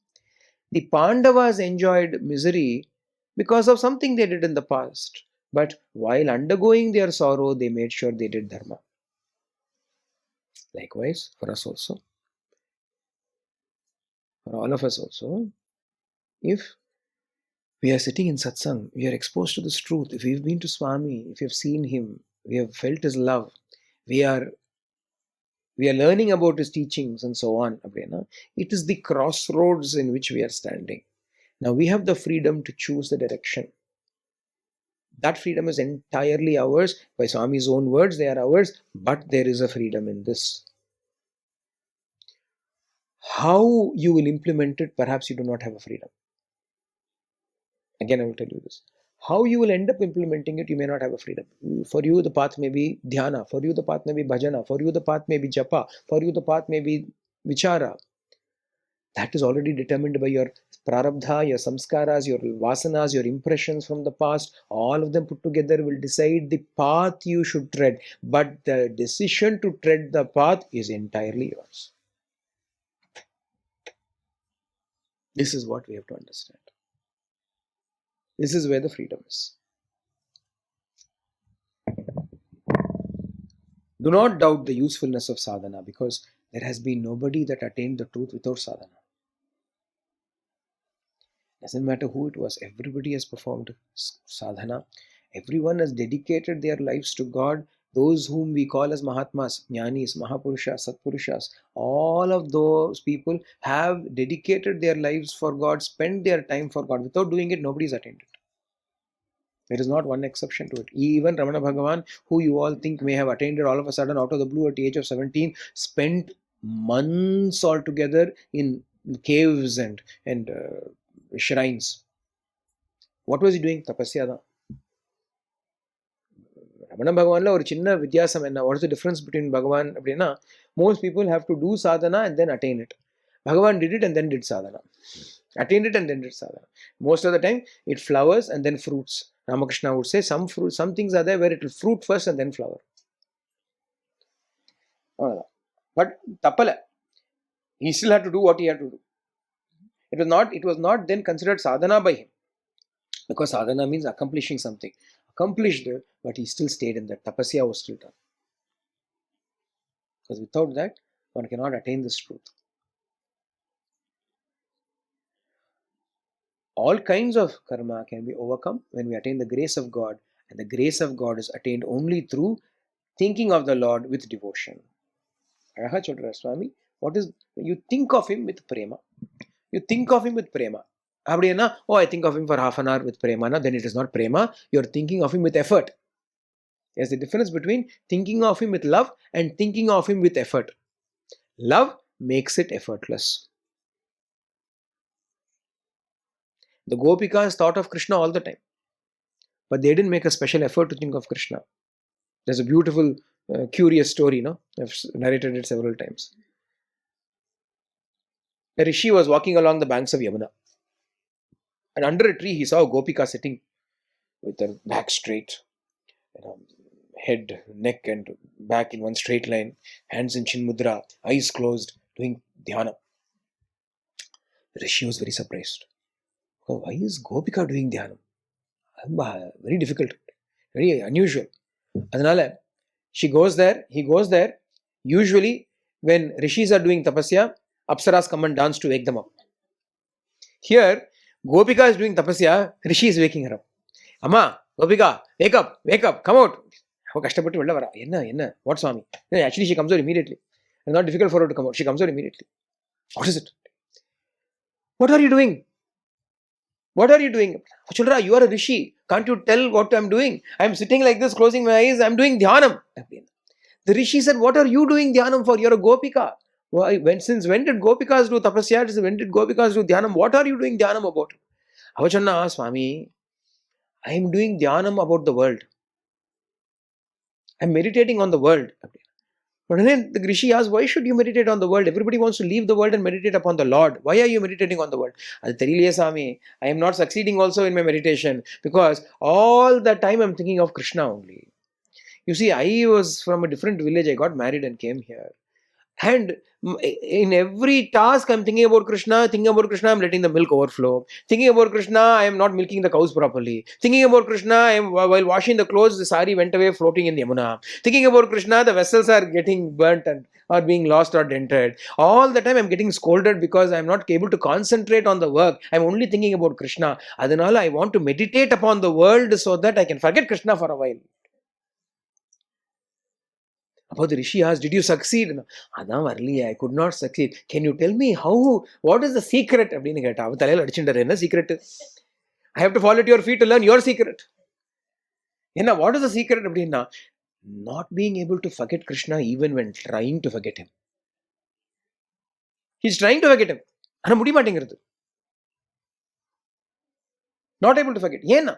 The Pandavas enjoyed misery because of something they did in the past. But while undergoing their sorrow, they made sure they did dharma. Likewise, for us also, for all of us also, if we are sitting in satsang, we are exposed to this truth, if we've been to Swami, if we have seen him, we have felt his love, we are learning about his teachings and so on, it is the crossroads in which we are standing. Now we have the freedom to choose the direction. That freedom is entirely ours. By Swami's own words, they are ours, but there is a freedom in this. How you will implement it, perhaps you do not have a freedom. Again, I will tell you this. How you will end up implementing it, you may not have a freedom. For you, the path may be dhyana. For you, the path may be bhajana. For you, the path may be japa. For you, the path may be vichara. That is already determined by your Prarabdha, your samskaras, your vasanas, your impressions from the past, all of them put together will decide the path you should tread. But the decision to tread the path is entirely yours. This is what we have to understand. This is where the freedom is. Do not doubt the usefulness of sadhana, because there has been nobody that attained the truth without sadhana. Doesn't matter who it was, everybody has performed sadhana. Everyone has dedicated their lives to God. Those whom we call as Mahatmas, Jnanis, Mahapurushas, Satpurushas, all of those people have dedicated their lives for God, spent their time for God. Without doing it, nobody has attained it. There is not one exception to it. Even Ramana Bhagavan, who you all think may have attained it all of a sudden out of the blue at the age of 17, spent months altogether in caves and shrines. What was he doing? Tapasya da. Ramana Bhagavanla or chinna vidyasam enna. What is the difference between Bhagavan appadina? Most people have to do sadhana and then attain it. Bhagavan did it and then did sadhana. Attained it and then did sadhana. Most of the time, it flowers and then fruits. Ramakrishna would say some things are there where it will fruit first and then flower. But Tapala, he still had to do what he had to do. It was not then considered sadhana by him. Because sadhana means accomplishing something. Accomplished it, but he still stayed in that. Tapasya was still done. Because without that, one cannot attain this truth. All kinds of karma can be overcome when we attain the grace of God, and the grace of God is attained only through thinking of the Lord with devotion. Araha Chodra Swami, what is, you think of him with prema. You think of him with prema. Oh, I think of him for half an hour with prema, then it is not prema, you are thinking of him with effort. There's a difference between thinking of him with love and thinking of him with effort. Love makes it effortless. The Gopikas thought of Krishna all the time, but they didn't make a special effort to think of Krishna. There's a beautiful, curious story, no? I've narrated it several times. A rishi was walking along the banks of Yamuna, and under a tree he saw a Gopika sitting with her back straight, head, neck and back in one straight line, hands in chin mudra, eyes closed, doing dhyana. The rishi was very surprised. Oh, why is Gopika doing dhyana? Very difficult, very unusual. Adanale, she goes there, he goes there. Usually, when rishis are doing tapasya, apsaras come and dance to wake them up. Here, Gopika is doing tapasya, rishi is waking her up. Amma, Gopika, wake up, come out. What Swami? Actually, she comes out immediately. It's not difficult for her to come out. She comes out immediately. What is it? What are you doing? What are you doing? Childra, you are a rishi. Can't you tell what I'm doing? I'm sitting like this, closing my eyes. I'm doing dhyanam. The rishi said, what are you doing dhyanam for? You're a Gopika. Why? Since when did Gopikas do tapasya? When did Gopikas do dhyanam? What are you doing dhyanam about? Avachanna, Swami, I'm doing dhyanam about the world. I'm meditating on the world. But then the rishi asked, why should you meditate on the world? Everybody wants to leave the world and meditate upon the Lord. Why are you meditating on the world? Swami, I am not succeeding also in my meditation because all the time I'm thinking of Krishna only. You see, I was from a different village. I got married and came here. And in every task, I'm thinking about Krishna. Thinking about Krishna, I'm letting the milk overflow. Thinking about Krishna, I am not milking the cows properly. Thinking about Krishna, while washing the clothes, the sari went away floating in the Yamuna. Thinking about Krishna, the vessels are getting burnt and are being lost or dented. All the time, I'm getting scolded because I'm not able to concentrate on the work. I'm only thinking about Krishna. Adanala, I want to meditate upon the world so that I can forget Krishna for a while. About the rishi asked, did you succeed? I could not succeed. Can you tell me how? What is the secret? Secret? I have to fall at your feet to learn your secret. What is the secret? Not being able to forget Krishna even when trying to forget him. He's trying to forget him. Not able to forget. Sometimes,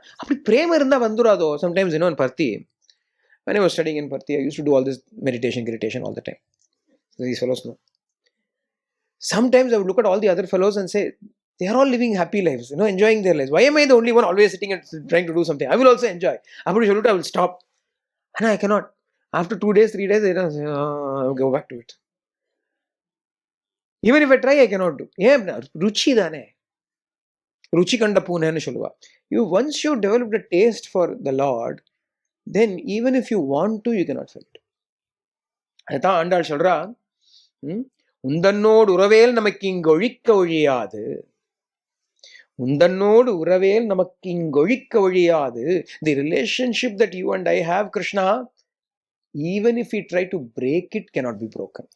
in Parthi, when I was studying in Parthi, I used to do all this meditation all the time. So these fellows know. Sometimes I would look at all the other fellows and say, They are all living happy lives, enjoying their lives. Why am I the only one always sitting and trying to do something? I will also enjoy. I will stop. And I cannot. After 2 days, 3 days, I'll go back to it. Even if I try, I cannot do. Ruchi dane. Ruchi kanda poone nu solluva. Once you develop a taste for the Lord, then even if you want to, you cannot fail it. அதான் ஆண்டாள் சொல்றா, உந்தன்னோடு உறவேல் நமக்கு இங்கு ஒழிக்க ஒழியாது. உந்தன்னோடு உறவேல் நமக்கு இங்கு ஒழிக்க ஒழியாது. The relationship that you and I have, Krishna, even if we try to break it, cannot be broken.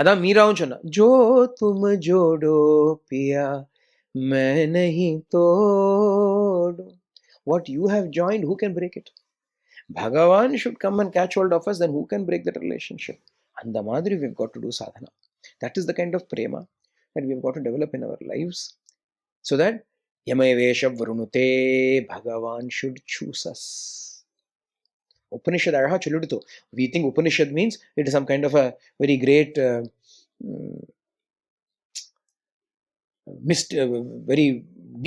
அதான் மீராவும் சொன்னா, ஜோ தும் ஜோடோ பியா மை நஹி தோடு. What you have joined, who can break it? Bhagavan should come and catch hold of us, then who can break that relationship? And the madri, we've got to do sadhana. That is the kind of prema that we've got to develop in our lives, so that Yamayavesha Varunute, Bhagavan should choose us. Upanishad araha choludutu. We think Upanishad means it is some kind of a very great very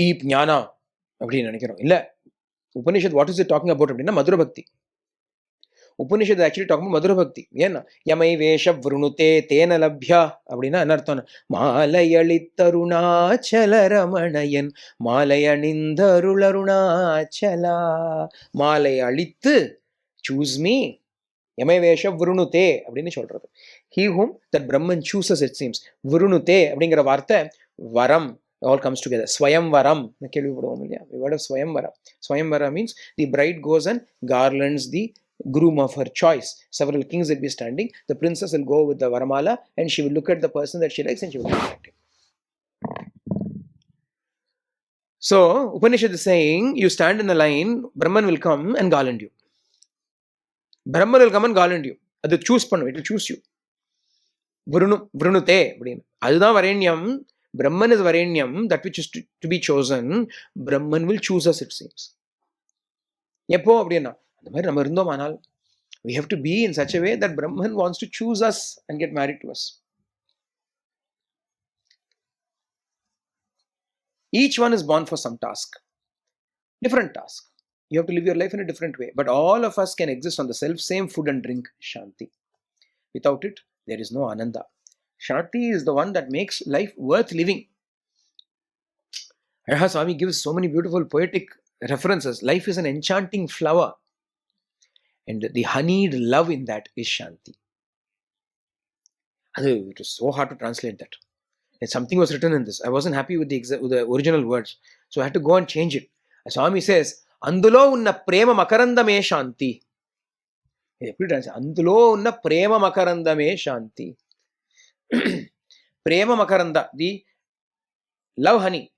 deep jnana அப்படின்னு நினைக்கிறோம். இல்ல, Upanishad, what is it talking about அப்படின்னா Madhura Bhakti. Upanishad actually talking about Madhura Bhakti. ஏன்னா யமை வேஷ விருணுதே தேன லப்யா அப்படின்னா என்ன அர்த்தம்? மாலையளித்தருணாச்சல ரமணயன் மாலை அணிந்தருளருணாச்சலா. மாலை அளித்து, choose me, யமை வேஷ விருணுதே அப்படின்னு சொல்றது. He whom that Brahman chooses, it seems. விருணுதே அப்படிங்கிற வார்த்தை வரம், all comes together. Swayamvaram. The word of Swayamvara. Swayamvara means the bride goes and garlands the groom of her choice. Several kings will be standing. The princess will go with the Varamala and she will look at the person that she likes and she will select him. So, Upanishad is saying, you stand in a line, Brahman will come and garland you. Brahman will come and garland you. Adu choose pannu, it will choose you. Vrunute. Adudha Varenyam. Brahman is Varenyam, that which is to be chosen. Brahman will choose us, it seems. Yepo அப்படின்னா அந்த மாதிரி நம்ம இருந்தோம். ஆனால் we have to be in such a way that Brahman wants to choose us and get married to us. Each one is born for some task, different task. You have to live your life in a different way, but all of us can exist on the same food and drink, Shanti. Without it, there is no Ananda. Shanti is the one that makes life worth living. Araha Swami gives so many beautiful poetic references. Life is an enchanting flower, and the honeyed love in that is Shanti. It was so hard to translate that. And something was written in this. I wasn't happy with the original words, so I had to go and change it. Swami says, Andulo unna prema makarandame Shanti. Andulo unna prema makarandame Shanti. Prema makaranda, the love honey.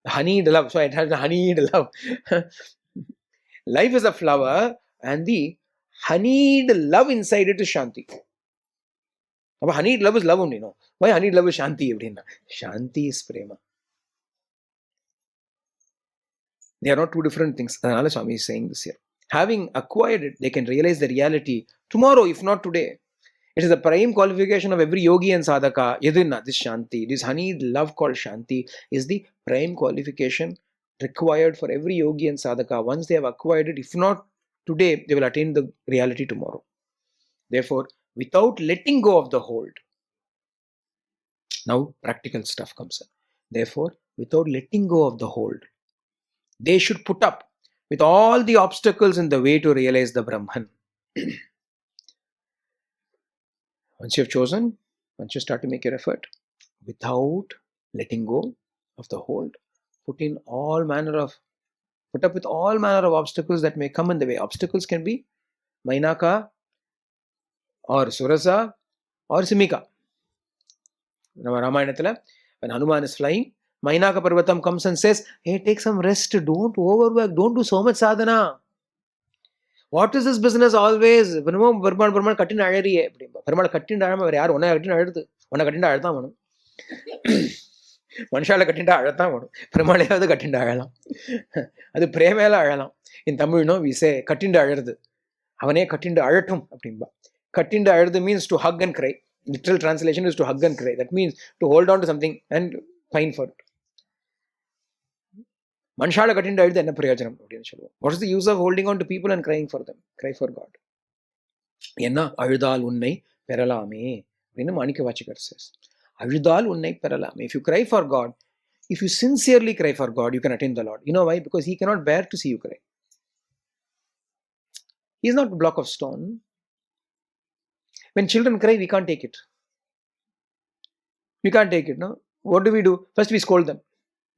Honeyed love. So it has a honeyed love. Life is a flower and the honeyed love inside it is Shanti. But honeyed love is love only, no? Why honeyed love is Shanti? Shanti is prema. They are not two different things. Anala Swami is saying this here. Having acquired it, they can realize the reality tomorrow, if not today. It is the prime qualification of every yogi and sadhaka. This Shanti, this honeyed love called Shanti, is the prime qualification required for every yogi and sadhaka. Once they have acquired it, if not today, they will attain the reality tomorrow. Therefore, without letting go of the hold, now practical stuff comes in. Therefore, without letting go of the hold, they should put up with all the obstacles in the way to realize the Brahman. Once you have chosen, once you start to make your effort, without letting go of the hold, put up with all manner of obstacles that may come in the way. Obstacles can be Mainaka or Surasa or Simika. Ramayanathila, when Hanuman is flying, Mainaka Parvatam comes and says, hey, take some rest, don't overwork, don't do so much sadhana. What is this business always? Perumal kattin azhariye அப்படிம்பா. பெருமாள் கட்டிண்டு அழாம வேற யார்? உன்னை கட்டிண்டு அழுது, உன்னை கட்டிண்டு அழத்தான் வேணும். மனுஷால கட்டிண்டா அழத்தான் வேணும், பெருமாளையாவது கட்டிண்டு அழலாம். அது பிரேமையில அழலாம். In Tamil, we say கட்டிண்டு அழறது, அவனே கட்டிண்டு அழட்டும் அப்படின்பா. Kattinda Ayudhu means to hug and cry. Literal translation is to hug and cry. That means to hold on to something and pine for it. Manshala Kattinda Ayudhu enna prayojanam. What is the use of holding on to people and crying for them? Cry for God. Enna Ayudal unnai peralame. Manika Vachikar says. Ayudal unnai peralame. If you cry for God, if you sincerely cry for God, you can attain the Lord. You know why? Because He cannot bear to see you cry. He is not a block of stone. When children cry, we can't take it. We can't take it, no? What do? First we scold them.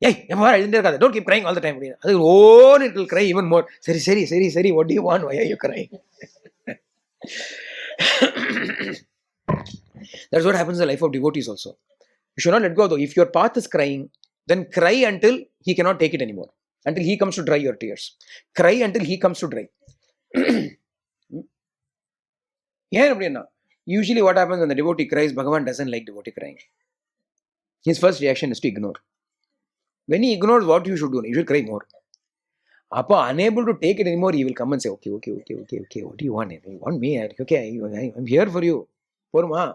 Hey, don't keep crying all the time. Oh, it will cry even more. Seri, what do you want? Why are you crying? That's what happens in the life of devotees also. You should not let go though. If your path is crying, then cry until he cannot take it anymore. Until he comes to dry your tears. Cry until he comes to dry. Usually what happens when the devotee cries, Bhagavan doesn't like devotee crying. His first reaction is to ignore. When he ignores, what you should do? You should cry more. Appa, unable to take it anymore, he will come and say, okay. What do you want? You want me? Okay, I'm here for you. For ma.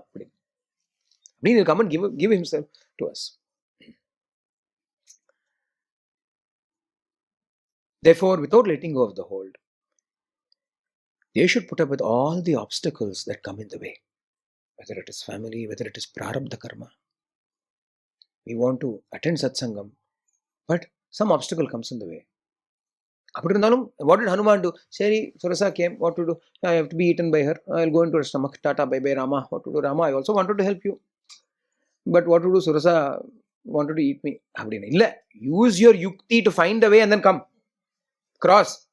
He will come and give himself to us. Therefore, without letting go of the hold, they should put up with all the obstacles that come in the way. Whether it is family, whether it is prarabdha karma. We want to attend satsangam, but some obstacle comes in the way. What did Hanuman do? Seri, Surasa came, what to do? I have to be eaten by her. I will go into her stomach. Tata, bye bye, Rama. What to do? Rama, I also wanted to help you. But what to do? Surasa wanted to eat me. Use your yukti to find a way and then come. Cross.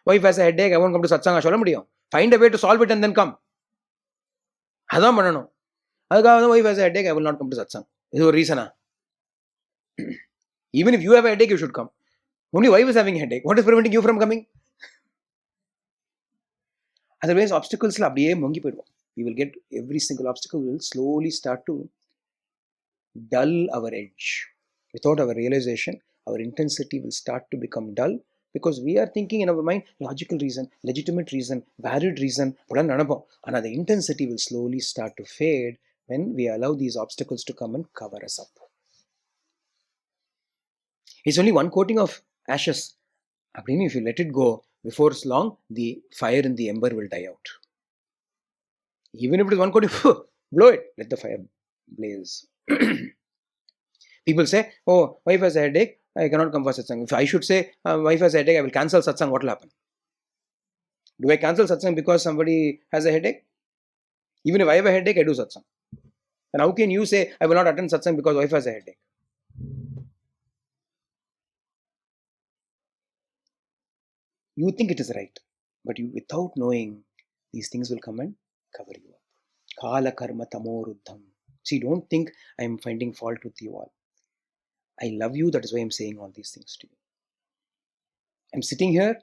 Wife has a headache, I won't come to satsanga. Find a way to solve it and then come. Adam Manano. Wife has a headache, I will not come to satsang. This is a reason. Even if you have a headache, you should come. Only wife is having a headache. What is preventing you from coming? Otherwise, obstacles we will get every single obstacle will slowly start to dull our edge. Without our realization, our intensity will start to become dull because we are thinking in our mind logical reason, legitimate reason, valid reason. And the intensity will slowly start to fade when we allow these obstacles to come and cover us up. It's only one coating of ashes. If you let it go, before it's long, the fire in the ember will die out. Even if it is one coating, blow it, let the fire blaze. People say, oh, wife has a headache, I cannot come for satsang. If I should say, wife has a headache, I will cancel satsang, what will happen? Do I cancel satsang because somebody has a headache? Even if I have a headache, I do satsang. And how can you say, I will not attend satsang because wife has a headache? You think it is right, but you, without knowing, these things will come and cover you up. Kala karma tamoruddham. See, don't think I am finding fault with you all. I love you, that is why I am saying all these things to you. I am sitting here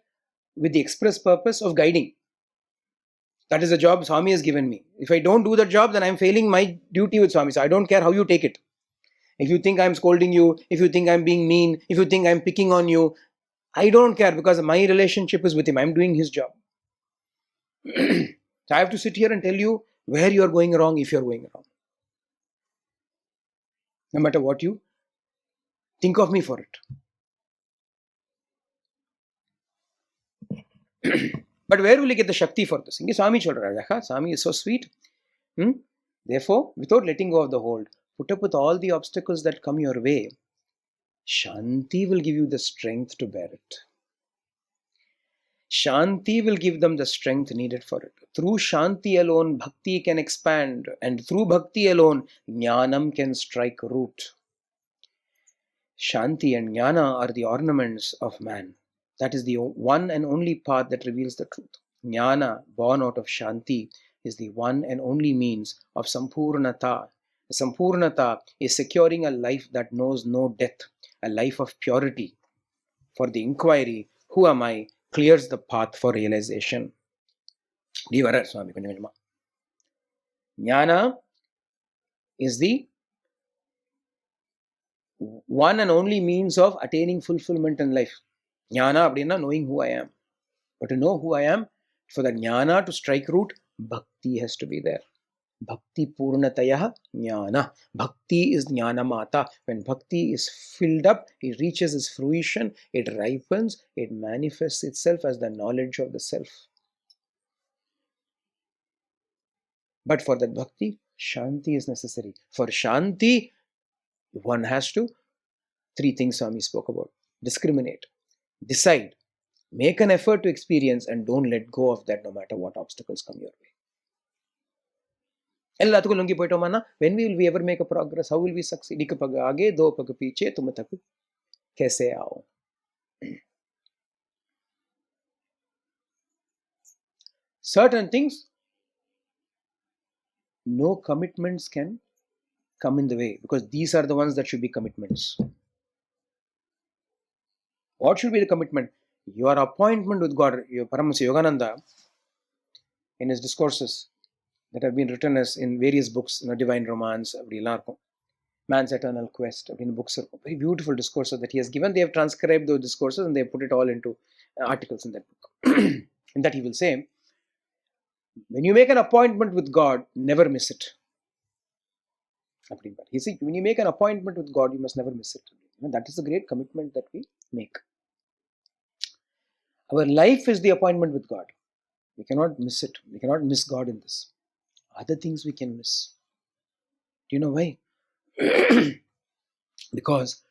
with the express purpose of guiding. That is the job Swami has given me. If I don't do that job, then I am failing my duty with Swami. So I don't care how you take it. If you think I am scolding you, if you think I am being mean, if you think I am picking on you, I don't care because my relationship is with him. I am doing his job. So I have to sit here and tell you where you are going wrong if you are going wrong. No matter what you think of me for it. But where will you get the Shakti for this? Swami Cholra. Swami is so sweet. Therefore, without letting go of the hold, put up with all the obstacles that come your way. Shanti will give you the strength to bear it. Shanti will give them the strength needed for it. Through Shanti alone, Bhakti can expand, and through Bhakti alone, Jnanam can strike root. Shanti and Jnana are the ornaments of man. That is the one and only path that reveals the truth. Jnana, born out of Shanti, is the one and only means of Sampurnata. Sampurnata is securing a life that knows no death, a life of purity. For the inquiry, who am I, clears the path for realization. Jnana is the one and only means of attaining fulfillment in life. Jnana abdina, knowing who I am. But to know who I am, For the jnana to strike root, bhakti has to be there. Bhakti purnatayah jnana. Bhakti is jnana mata. When bhakti is filled up, it reaches its fruition, it ripens, it manifests itself as the knowledge of the self. But for that bhakti, shanti is necessary. For shanti, one has to, three things Swami spoke about. Discriminate, decide, make an effort to experience, and don't let go of that no matter what obstacles come your way. எல்லாத்துக்கும் லொங்கி போயிட்டோமானா when will we ever make a progress? How will we succeed? एक पग आगे दो पग पीछे तुम तक कैसे आओ? Certain things, no commitments can come in the way, because these are the ones that should be commitments. What should be the commitment? Your appointment with God. Your Paramahansa Yogananda, in his discourses that have been written as in various books, Divine Romance, Man's Eternal Quest, books, very beautiful discourses that he has given. They have transcribed those discourses and they have put it all into articles in that book. In that he will say, when you make an appointment with God, never miss it. He says, when you make an appointment with God, you must never miss it. That is the great commitment that we make. Our life is the appointment with God. We cannot miss it. We cannot miss God in this. Other things we can miss. Do you know why? Because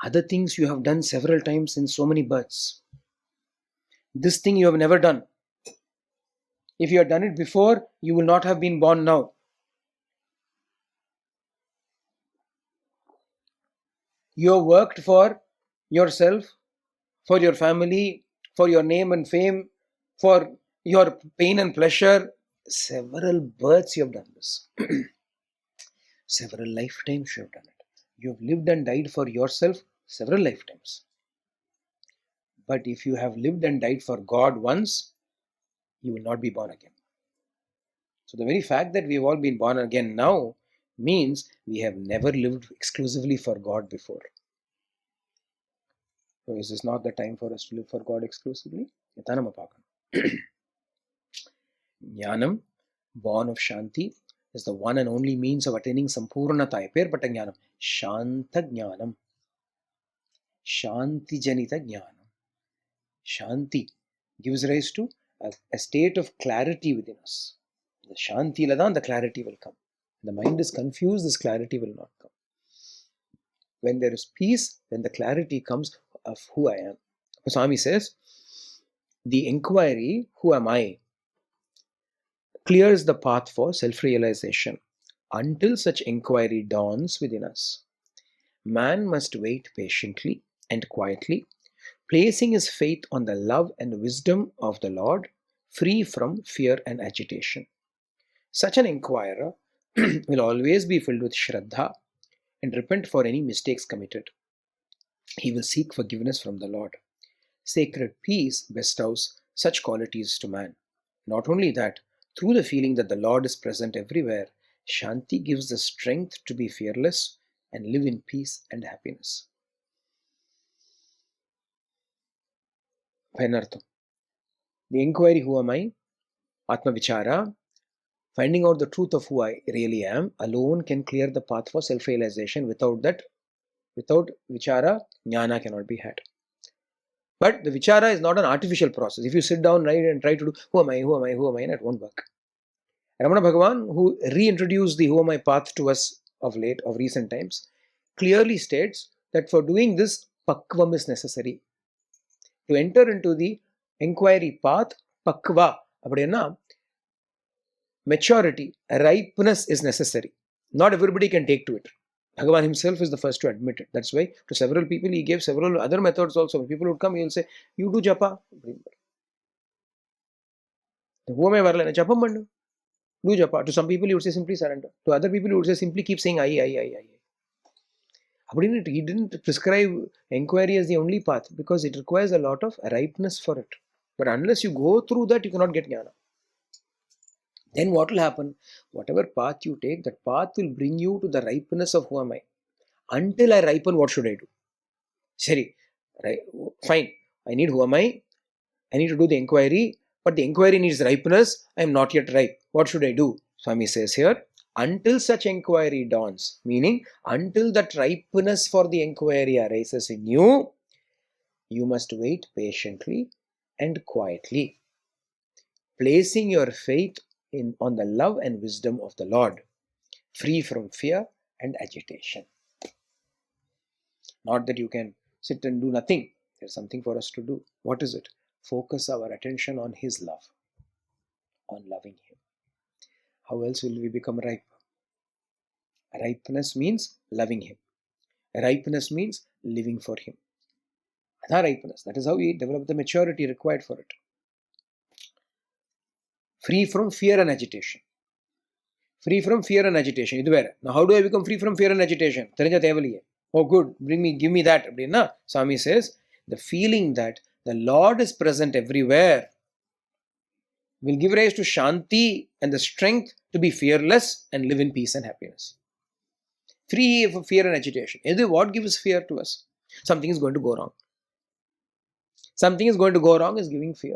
other things you have done several times in so many births. This thing you have never done. If you had done it before, you will not have been born now. You have worked for yourself, for your family, for your name and fame, for your pain and pleasure. Several births you have done this. Several lifetimes you have done it. You have lived and died for yourself several lifetimes. But if you have lived and died for God once, you will not be born again. So the very fact that we have all been born again now means we have never lived exclusively for God before. So is this not the time for us to live for God exclusively? Jnanam, born of Shanti, is the one and only means of attaining Sampurnata. Epperpatta Jnanam. Shanta Jnanam. Shanti Janita Jnanam. Shanti gives rise to a state of clarity within us. The Shanti ladan, the clarity will come. The mind is confused, this clarity will not come. When there is peace, then the clarity comes of who I am. Swami says, the inquiry, who am I, clears the path for self-realization. Until such inquiry dawns within us, man must wait patiently and quietly, placing his faith on the love and wisdom of the Lord, free from fear and agitation. Such an inquirer will always be filled with Shraddha and repent for any mistakes committed. He will seek forgiveness from the Lord. Sacred peace bestows such qualities to man. Not only that, through the feeling that the Lord is present everywhere, Shanti gives the strength to be fearless and live in peace and happiness. The inquiry, who am I? Atma Vichara, finding out the truth of who I really am, alone can clear the path for self-realization. Without Vichara, Jnana cannot be had. But the Vichara is not an artificial process. If you sit down and try to do, who am I, and it won't work. Ramana Bhagavan, who reintroduced the who am I path to us of recent times, clearly states that for doing this, pakvam is necessary. To enter into the inquiry path, pakva, maturity, ripeness is necessary. Not everybody can take to it. Bhagavan himself is the first to admit it. That's why to several people he gave several other methods also. When people would come, he will say, you do japa. Who am I varla? Japa mandu. Do japa. To some people he would say simply surrender. To other people he would say simply keep saying I. He didn't prescribe inquiry as the only path because it requires a lot of ripeness for it. But unless you go through that, you cannot get jnana. Then what will happen? Whatever path you take, that path will bring you to the ripeness of who am I. Until I ripen, what should I do? Sorry, right? Fine. I need who am I? I need to do the inquiry. but the inquiry needs ripeness. I am not yet ripe. What should I do? Swami says here, until such inquiry dawns, meaning until that ripeness for the inquiry arises in you, you must wait patiently and quietly, placing your faith on the love and wisdom of the Lord, free from fear and agitation. Not that you can sit and do nothing. There's something for us to do. What is it? Focus our attention on His love, on loving Him. How else will we become ripe? Ripeness means loving Him. Ripeness means living for Him. That's ripeness. That is how we develop the maturity required for it. Free from fear and agitation. Free from fear and agitation. Now, how do I become free from fear and agitation? Oh, good. Give me that. Swami says, the feeling that the Lord is present everywhere will give rise to Shanti and the strength to be fearless and live in peace and happiness. Free of fear and agitation. What gives fear to us? Something is going to go wrong. Something is going to go wrong is giving fear.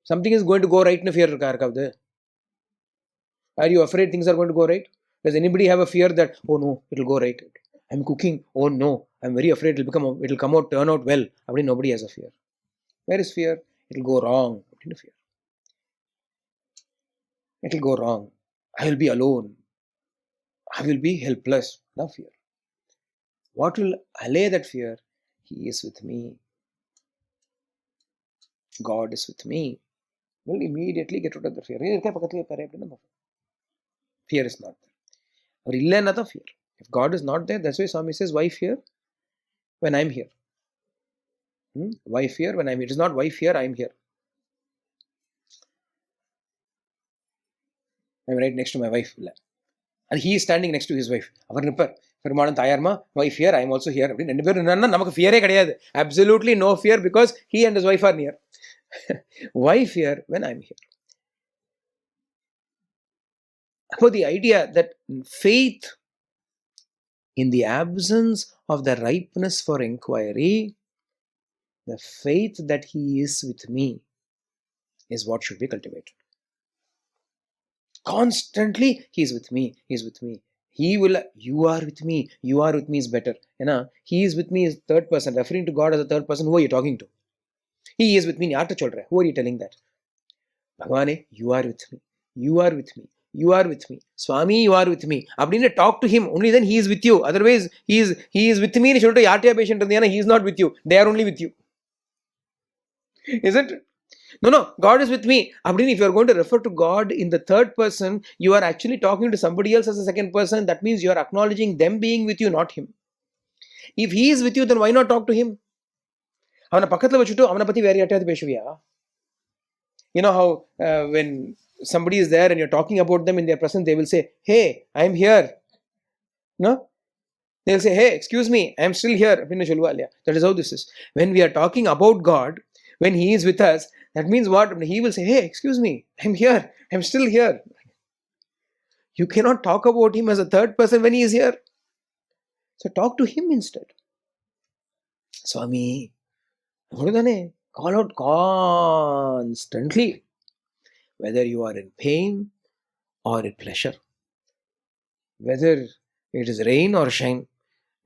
Something is going to go right in a fear. Are you afraid things are going to go right? Does anybody have a fear that, oh no, it will go right? I'm cooking. Oh no, I'm very afraid it will turn out well. Nobody has a fear. Where is fear? It will go wrong. Fear. It will go wrong. I will be alone. I will be helpless. No fear. What will allay that fear? He is with me. God is with me. Will immediately get rid of the fear. Fear is not there. Fear. If God is not there, that's why Swami says, why fear when I'm here? Why fear when I'm here? It is not why fear, I'm here. I'm right next to my wife. And he is standing next to his wife. Why fear? I am also here. Absolutely no fear because he and his wife are near. Why fear when I'm here? For the idea that faith in the absence of the ripeness for inquiry, the faith that He is with me is what should be cultivated. Constantly, He is with me. He is with me. You are with me. You are with me is better. He is with me is third person. Referring to God as a third person, who are you talking to? He is with me. Who are you telling that? Bhagavane, you are with me. You are with me. You are with me. Swami, you are with me. Talk to him. Only then he is with you. Otherwise, he is with me. He is not with you. They are only with you. Isn't it? No. God is with me. If you are going to refer to God in the third person, you are actually talking to somebody else as a second person. That means you are acknowledging them being with you, not him. If he is with you, then why not talk to him? You know how when somebody is there and you're talking about them in their presence, they will say, hey, I'm here. No? They'll say, hey, excuse me, I'm still here. That is how this is. When we are talking about God, when He is with us, that means what? He will say, hey, excuse me, I'm here. I'm still here. You cannot talk about Him as a third person when He is here. So talk to Him instead. Swami, call out constantly, whether you are in pain or in pleasure, whether it is rain or shine,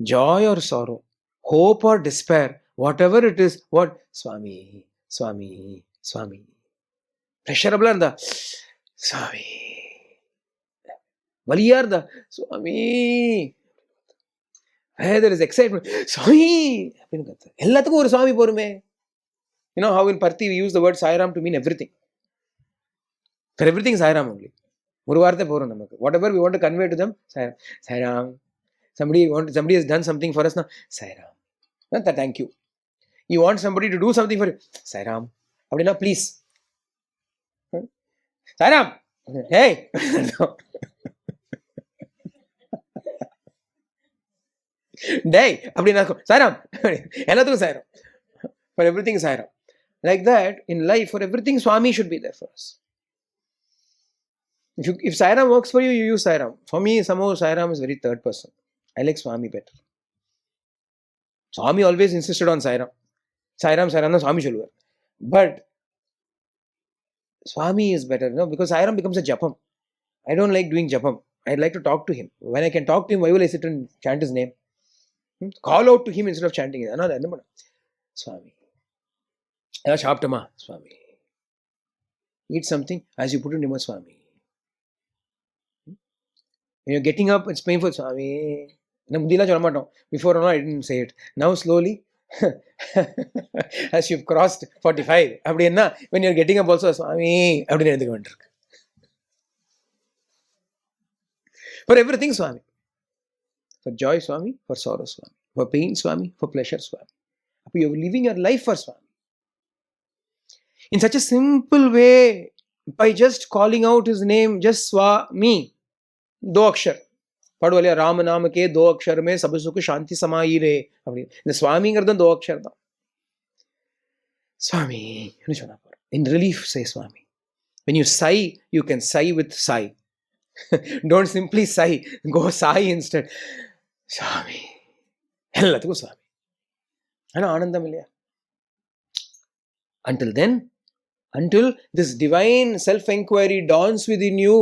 joy or sorrow, hope or despair, whatever it is, what? Swami, Swami, Swami. Pleasurable and the Swami. Valiyar the Swami. Where there is excitement, Swami. Ellathukum oru Swami porume. You know how in Parthi we use the word Sai Ram to mean everything. For everything, Sai Ram only. Whatever we want to convey to them, Sai Ram. Sai Ram. Somebody has done something for us now. Sai Ram. Thank you. You want somebody to do something for you. Sai Ram. Please. Sai Ram. Hey. Day. Sai Ram. Sai Ram. For everything, Sai Ram. Like that, in life, for everything, Swami should be there for us. If Sai Ram works for you, you use Sai Ram. For me, somehow Sai Ram is very third person. I like Swami better. Swami always insisted on Sai Ram. Sai Ram, Swami Chalvar. But Swami is better, because Sairam becomes a japam. I don't like doing japam. I'd like to talk to him. When I can talk to him, why will I sit and chant his name? Call out to him instead of chanting it. Swami. Shaptama, Swami. Eat something as you put in your Swami. When you're getting up, it's painful, Swami. Before, I didn't say it. Now, slowly, as you've crossed 45, when you're getting up also, Swami, for everything, Swami. For joy, Swami. For sorrow, Swami. For pain, Swami. For pleasure, Swami. You're living your life for Swami. In such a simple way, by just calling out his name, just Swami. 2 अक्षर पढ़ वाले राम नाम के 2 अक्षर में सब सुख शांति समाई रे இந்த சுவாமிங்கிறது 2 அக்ஷர் தான் சுவாமி ன்னு சொன்னா போற in relief say swami when you sigh you can sigh with sigh don't simply sigh go sigh instead swami எல்லாத்துக்கும் swami ஆனா ஆனந்தம் இல்லையா until this divine self inquiry dawns within you.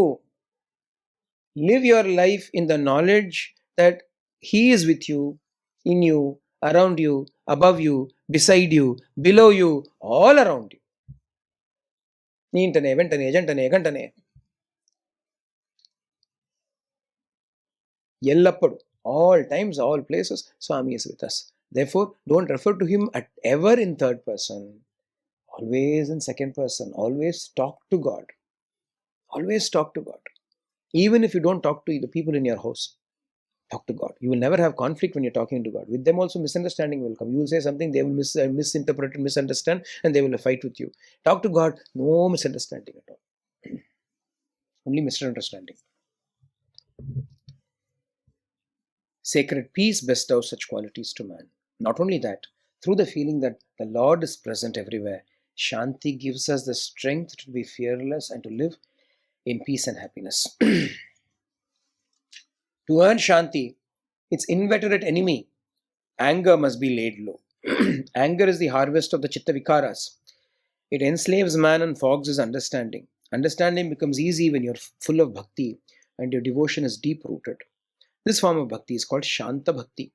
Live your life in the knowledge that He is with you, in you, around you, above you, beside you, below you, all around you. Neentane, ventane, jantane, gantane. Yellappadu. All times, all places, Swami is with us. Therefore, don't refer to Him ever in third person. Always in second person. Always talk to God. Always talk to God. Even if you don't talk to the people in your house, talk to God. You will never have conflict when you're talking to God. With them also misunderstanding will come. You will say something, they will misinterpret and misunderstand, and they will fight with you. Talk to God, no misunderstanding at all. Only misunderstanding. Sacred peace bestows such qualities to man. Not only that, through the feeling that the Lord is present everywhere, Shanti gives us the strength to be fearless and to live in peace and happiness. To earn Shanti, its inveterate enemy, anger, must be laid low. Anger is the harvest of the Chitta Vikaras. It enslaves man and fogs his understanding. Understanding becomes easy when you're full of bhakti and your devotion is deep rooted. This form of bhakti is called Shanta Bhakti.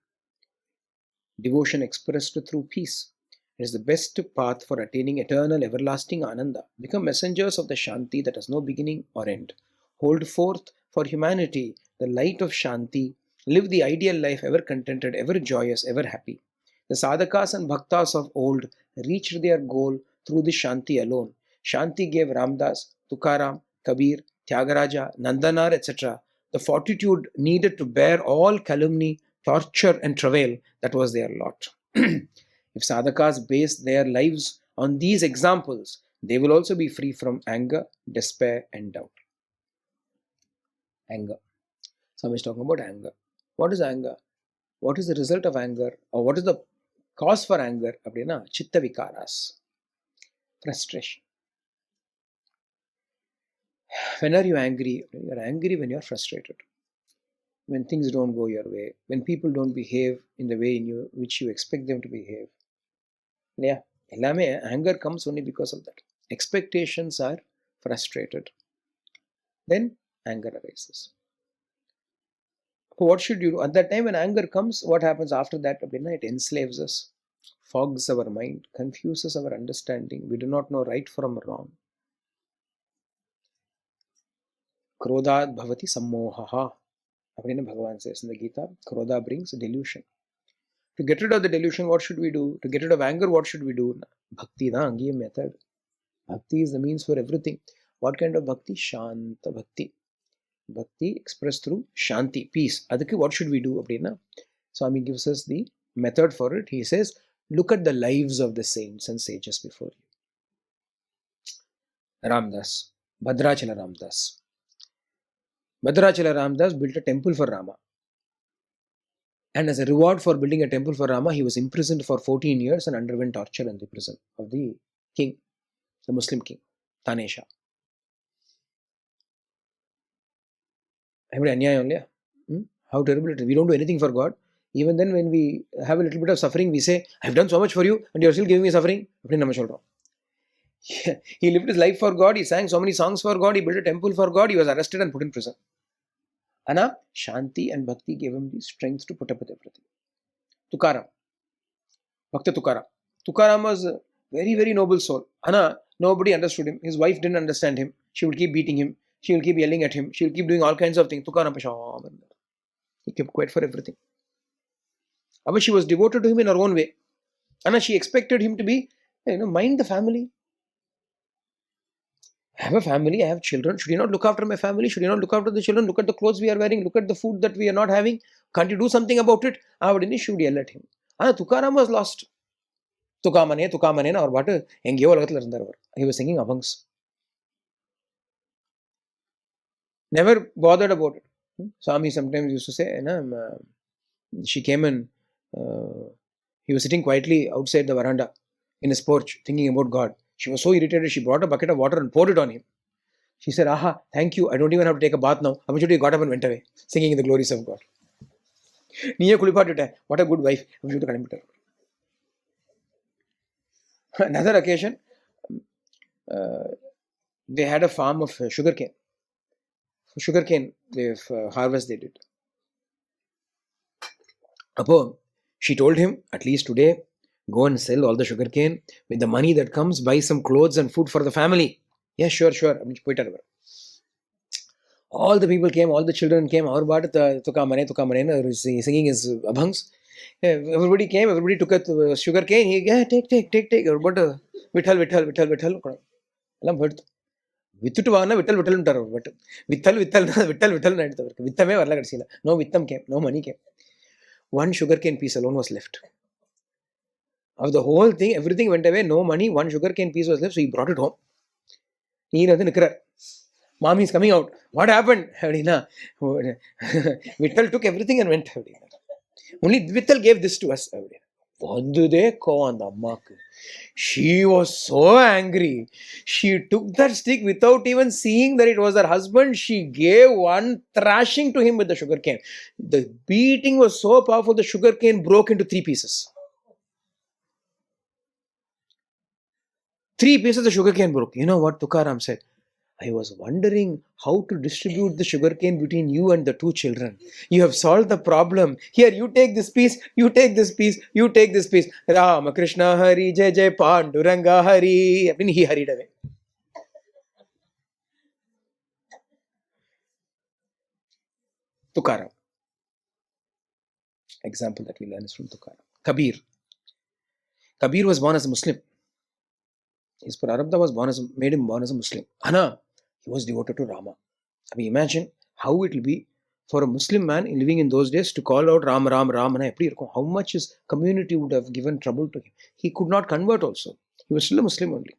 Devotion expressed through peace. It is the best path for attaining eternal, everlasting Ananda. Become messengers of the Shanti that has no beginning or end. Hold forth for humanity the light of Shanti. Live the ideal life, ever contented, ever joyous, ever happy. The sadhakas and bhaktas of old reached their goal through the Shanti alone. Shanti gave Ramdas, Tukaram, Kabir, Tyagaraja, Nandanar, etc. the fortitude needed to bear all calumny, torture, and travail that was their lot. If sadhakas base their lives on these examples, they will also be free from anger, despair, and doubt. Anger. Some is talking about anger. What is anger? What is the result of anger? Or what is the cause for anger? Abdina, chitta vikaras. Frustration. When are you angry? You are angry when you are frustrated. When things don't go your way. When people don't behave in the way which you expect them to behave. Yeah, anger comes only because of that. Expectations are frustrated. Then anger arises. So what should you do? At that time when anger comes, what happens after that? It enslaves us, fogs our mind, confuses our understanding. We do not know right from wrong. Krodhat bhavati sammohaha. Bhagavan says in the Gita, Krodha brings delusion. To get rid of the delusion, what should we do? To get rid of anger, what should we do? Bhakti, the Angiya method. Bhakti is the means for everything. What kind of bhakti? Shanta bhakti. Bhakti expressed through Shanti, peace. Adhikku, what should we do? Swami gives us the method for it. He says, look at the lives of the saints and sages before you. Ramdas, Bhadrachala Ramdas. Bhadrachala Ramdas built a temple for Rama. And as a reward for building a temple for Rama, he was imprisoned for 14 years and underwent torture in the prison of the king, the Muslim king, Tanesha. How terrible it is. We don't do anything for God. Even then, when we have a little bit of suffering, we say, I've done so much for you and you're still giving me suffering. He lived his life for God. He sang so many songs for God. He built a temple for God. He was arrested and put in prison. Anna, Shanti and Bhakti gave him the strength to put up with everything. Tukaram. Bhakta Tukaram. Tukaram was a very, very noble soul. Anna, nobody understood him. His wife didn't understand him. She would keep beating him. She will keep yelling at him. She will keep doing all kinds of things. Tukaram Pasham. He kept quiet for everything. But she was devoted to him in her own way. Anna, she expected him to be, mind the family. I have a family, I have children. Should you not look after my family? Should you not look after the children? Look at the clothes we are wearing. Look at the food that we are not having. Can't you do something about it? She would yell at him. Tukaram was lost. Tukamane, Tukamane, or what? He was singing abhangs. Never bothered about it. Swami sometimes used to say, she came in, he was sitting quietly outside the veranda in his porch thinking about God. She was so irritated, she brought a bucket of water and poured it on him. She said, aha, thank you, I don't even have to take a bath now. He got up and went away, singing in the glories of God. What a good wife. Another occasion, they had a farm of sugarcane. Sugarcane harvest they did. She told him, at least today, go and sell all the sugarcane. With the money that comes, buy some clothes and food for the family. Yeah, sure. All the people came, all the children came. Tukamane, singing his abhangs. Everybody came, everybody took a sugarcane. He take. Vittal. Vittu vana vittal untaru. But vittal. Vittame varla kadisila. No vittam came, no money came. One sugarcane piece alone was left. Of the whole thing, everything went away, no money, one sugarcane piece was left, so he brought it home. Mommy is coming out. What happened? Vittal took everything and went. Only Vittal gave this to us. She was so angry. She took that stick without even seeing that it was her husband. She gave one thrashing to him with the sugarcane. The beating was so powerful, the sugarcane broke into 3 pieces. 3 pieces of sugarcane broke. You know what Tukaram said? I was wondering how to distribute the sugarcane between you and the 2 children. You have solved the problem. Here, you take this piece, you take this piece, you take this piece. Rama Krishna Hari Jai Jai Panduranga Hari. I mean, he hurried away. Tukaram. Example that we learn is from Tukaram. Kabir. Kabir was born as a Muslim. His Prarabdha made him born as a Muslim. Anna, he was devoted to Rama. I mean, imagine how it will be for a Muslim man living in those days to call out Ram, how much his community would have given trouble to him. He could not convert also. He was still a Muslim only.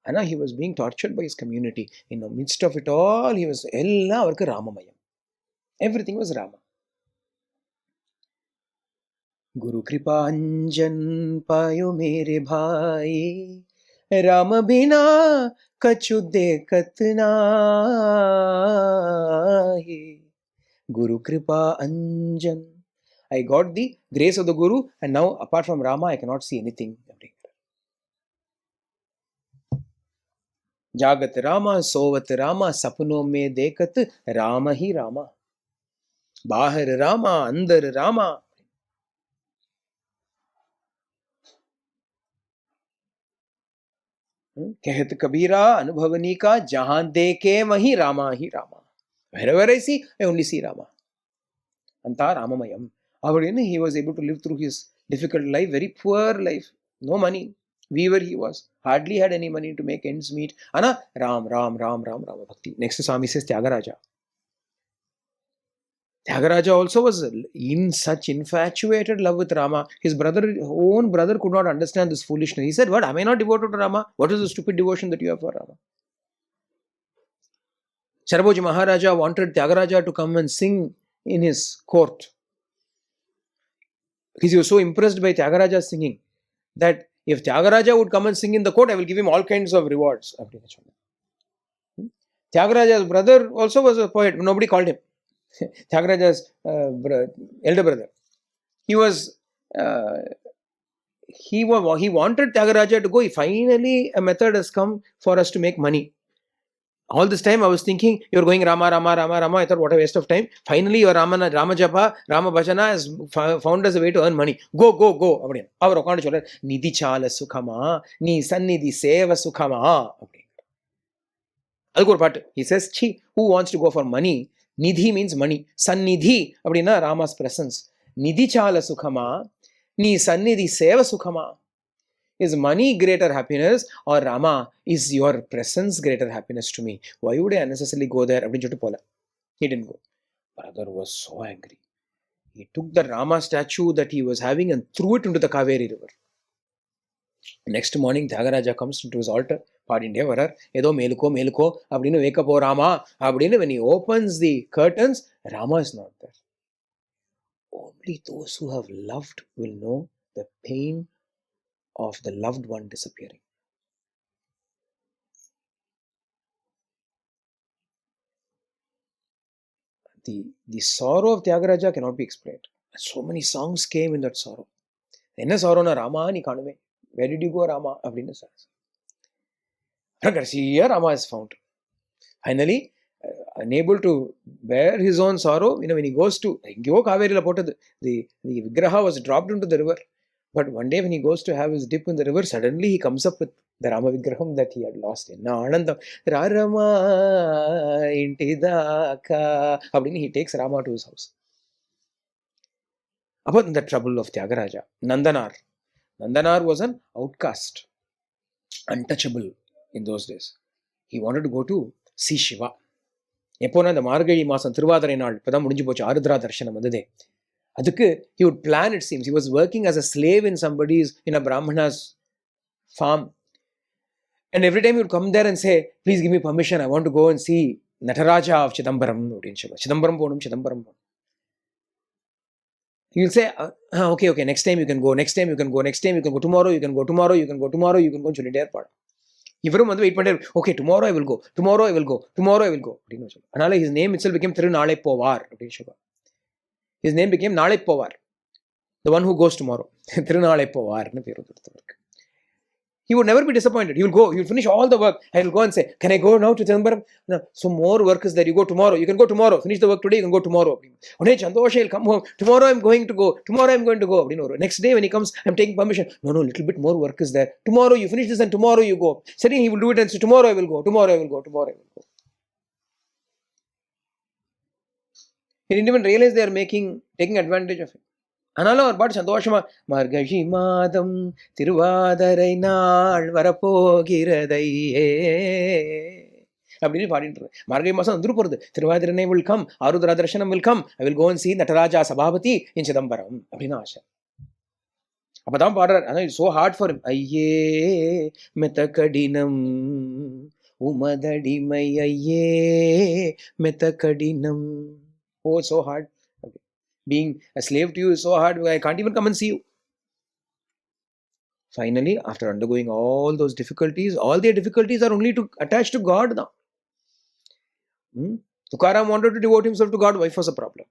Anna, he was being tortured by his community. In the midst of it all, he was Ramamayam. Everything was Rama. Guru Kripa Anjan Payo Mere Bhai Rama Bina Kachu Dekat Nahi. Guru Kripa Anjan. I got the grace of the Guru, and now apart from Rama, I cannot see anything. Jagat Rama, Sovat Rama, Sapno Me Dekat Rama hi Rama. Bahar Rama, Andar Rama. कहत कबीरा अनुभवनी का जहां देखे वही रामा ही Rama. Wherever I see, I only see Rama. Anta Ramamayam. He was able to live through his difficult life, very poor life, no money. Weaver he was, hardly had any money to make ends meet. Ram Bhakti. Next Swami says Tyagaraja. Tyagaraja also was in such infatuated love with Rama. His own brother could not understand this foolishness. He said, what, am I not devoted to Rama? What is the stupid devotion that you have for Rama? Sarabhoji Maharaja wanted Tyagaraja to come and sing in his court. Because he was so impressed by Tyagaraja's singing that if Tyagaraja would come and sing in the court, I will give him all kinds of rewards. Tyagaraja's brother also was a poet. Nobody called him. Tyagaraja's elder brother. He was he wanted Tyagaraja to go. Finally, a method has come for us to make money. All this time I was thinking, you're going Rama, Rama, Rama, Rama. I thought, what a waste of time. Finally, your Rama Japa, Rama Bhajana has found us a way to earn money. Go. Our account is Nidhi Chala Sukhama, Ni Sannidhi Seva Sukhama. He says, who wants to go for money? Nidhi means money. Sannidhi, Rama's presence. Nidhi Chala Sukhama, Ni Sannidhi Seva Sukhama. Is money greater happiness, or Rama, is your presence greater happiness to me? Why would I unnecessarily go there? He didn't go. Brother was so angry. He took the Rama statue that he was having and threw it into the Kaveri river. Next morning, Tyagaraja comes into his altar. Edo meluko, abdinu wake up, O Rama. Abdinu, when he opens the curtains, Rama is not there. Only those who have loved will know the pain of the loved one disappearing. The sorrow of Tyagaraja cannot be explained. So many songs came in that sorrow. Enna sorrow na Rama ni kanume. Where did you go, Rama? Abdinu says. Rama is found. Finally, unable to bear his own sorrow, when he goes to the Vigraha was dropped into the river. But one day when he goes to have his dip in the river, suddenly he comes up with the Rama Vigraham that he had lost. He takes Rama to his house. About the trouble of Tyagaraja, Nandanar. Nandanar was an outcast, untouchable in those days. He wanted to go to see Shiva. எப்போனா இந்த மார்கழி மாதம் திருவாதிரை நாள் இப்போ தான் முடிஞ்சு போச்சு, ஆருத்ரா தர்ஷனம் வந்ததே. அதுக்கு he would plan, it seems. He was working as a slave in a Brahmana's farm. And every time he would come there and say, please give me permission, I want to go and see Nataraja of Chidambaram. Chidambaram ponum. He will say, okay, next time you can go, tomorrow you can go, சொல்லிட்டே இருப்பார். இவரும் wait பண்ணார். Okay, tomorrow I will go. அப்படின்னு சொல்லுவார். அதனால his name itself became திருநாளை போவார் அப்படின்னு சொல்லுவார். His name became நாளை போவார், the one who goes tomorrow. திருநாளை போவார்னு பேர் கொடுத்தவருக்கு. He would never be disappointed. He will go. He will finish all the work. I will go and say, can I go now to Chidambaram? No, so more work is there. You go tomorrow. You can go tomorrow. Finish the work today. You can go tomorrow. Chandosha will come home. Tomorrow I'm going to go. Next day when he comes, I'm taking permission. No, little bit more work is there. Tomorrow you finish this and tomorrow you go. Suddenly he will do it and say, tomorrow I will go. He didn't even realize they are taking advantage of him. ஆனாலும் அவர் பாட்டு சந்தோஷமா, மார்கழி மாதம் திருவாதிரை நாள் வரப்போகிறதையே அப்படின்னு பாடிட்டு மார்கழி மாதம் வந்துட்டு போகிறது. திருவாதிரை will come, ஆருத்ரா தர்ஷனம் will come, I will go and see Nataraja Sabhavati in Chidambaram அப்படின்னு ஆசை. அப்பதான் பாடுறார். ஆனால் it's so hard for him. ஐயே மெத்த கடினம் உமதடிமை, ஐயே மெத்த கடினம். Oh, so hard. Being a slave to you is so hard, I can't even come and see you. Finally, after undergoing all those difficulties, all their difficulties are only to attach to God now. Tukaram wanted to devote himself to God, wife was a problem.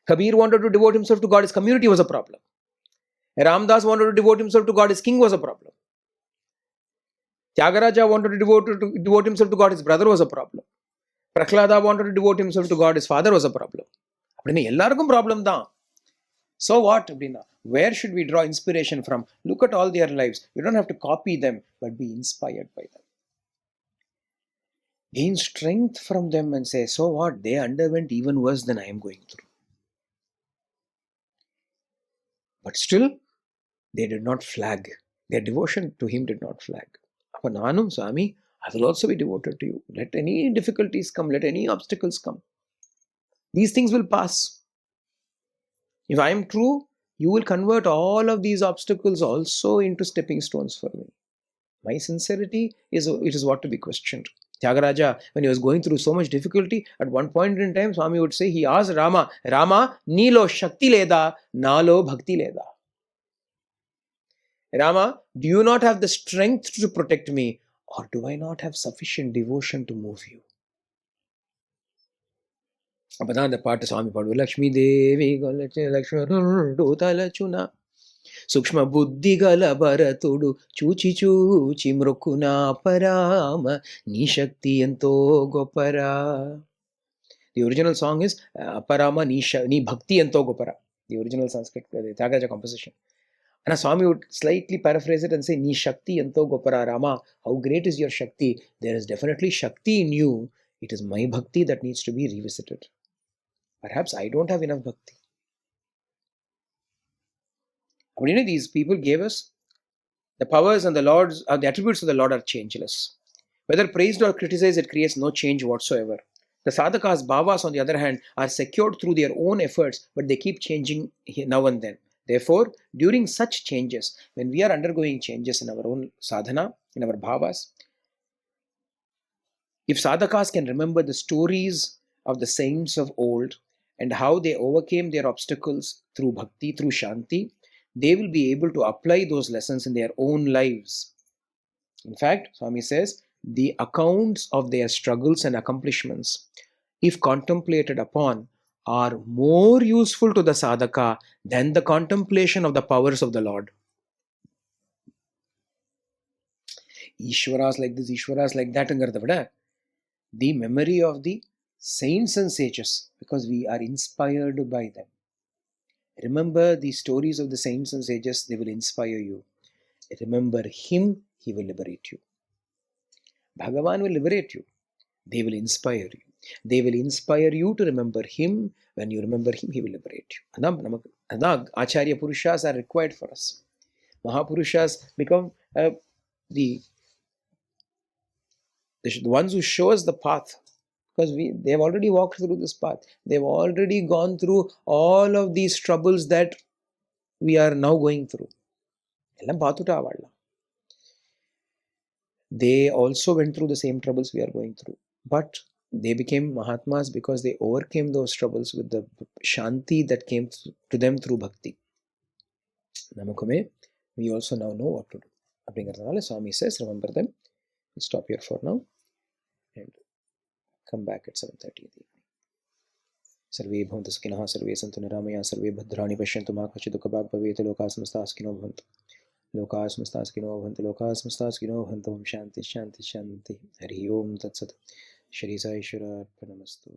Kabir wanted to devote himself to God, his community was a problem. Ramdas wanted to devote himself to God, his king was a problem. Tyagaraja wanted to devote himself to God, his brother was a problem. Prahlada wanted to devote himself to God, his father was a problem. அப்படின்னா எல்லாருக்கும் problem தான். So what? அப்படின்னா where should we draw inspiration from? Look at all their lives. You don't have to copy them, but be inspired by them. Gain strength from them and say, so what? They underwent even worse than I am going through. But still, they did not flag. Their devotion to him did not flag. அப்போ நானும் Swami, I will also be devoted to you. Let any difficulties come, let any obstacles come. These things will pass. If I am true, you will convert all of these obstacles also into stepping stones for me. My sincerity is what to be questioned. Tyagaraja, when he was going through so much difficulty, at one point in time, Swami would say, he asked Rama, Nilo Shakti Leda, Nalo Bhakti Leda. Rama, do you not have the strength to protect me, or do I not have sufficient devotion to move you? அப்பதான் அந்த பாட்டு சுவாமி பாடுவோம். லக்ஷ்மி தேவி லக்ஷ்மி தலச்சுனா సూక్ష్మ బుద్ధి గల భరతుడు చూచి చూచి మృక్కునా పరామ నీ శక్తి ఎంతో గొప్పరా. The original song is Aparama Ni Bhakti Anto Gopara. The original Sanskrit, the Tyagaraja composition. And a Swami would slightly paraphrase it and say, Ni Shakti Anto Gopara Rama. How great is your Shakti? There is definitely Shakti in you. It is my Bhakti that needs to be revisited. Perhaps I don't have enough Bhakti. But you know, these people gave us the powers and the Lord's, the attributes of the Lord are changeless. Whether praised or criticized, it creates no change whatsoever. The sadhakas, bhavas, on the other hand, are secured through their own efforts, but they keep changing now and then. Therefore, during such changes, when we are undergoing changes in our own sadhana, in our bhavas, if sadhakas can remember the stories of the saints of old and how they overcame their obstacles through bhakti, through shanti, they will be able to apply those lessons in their own lives. In fact, Swami says, the accounts of their struggles and accomplishments, if contemplated upon, are more useful to the sadhaka than the contemplation of the powers of the Lord. Ishwaras like this, Ishwaras like that, the memory of the saints and sages, because we are inspired by them. Remember the stories of the saints and sages, they will inspire you. Remember him, he will liberate you. Bhagavan will liberate you. They will inspire you. They will inspire you to remember him. When you remember him, he will liberate you. Acharya Purushas are required for us. Mahapurushas become the ones who show us the path. Because they have already walked through this path. They've already gone through all of these troubles that we are now going through. They also went through the same troubles we are going through. But they became Mahatmas because they overcame those troubles with the Shanti that came to them through Bhakti. Namakume, we also now know what to do. Abhingarthanale, Swami says, remember them. We'll stop here for now and come back at 7:30 in the evening. Sarve bhavantu sukhinaha, sarve santu niramaya, sarve bhadrani pashyantu ma kachid dukhabhag bhavet, loka samasta sukhino bhavantu. लोकाः समस्ताः सुखिनो भवन्तु, लोकाः समस्ताः सुखिनो भवन्तु, ओम शांति शांति शांति. हरि ओम तत्सत्. श्री साई ईश्वरार्पणमस्तु.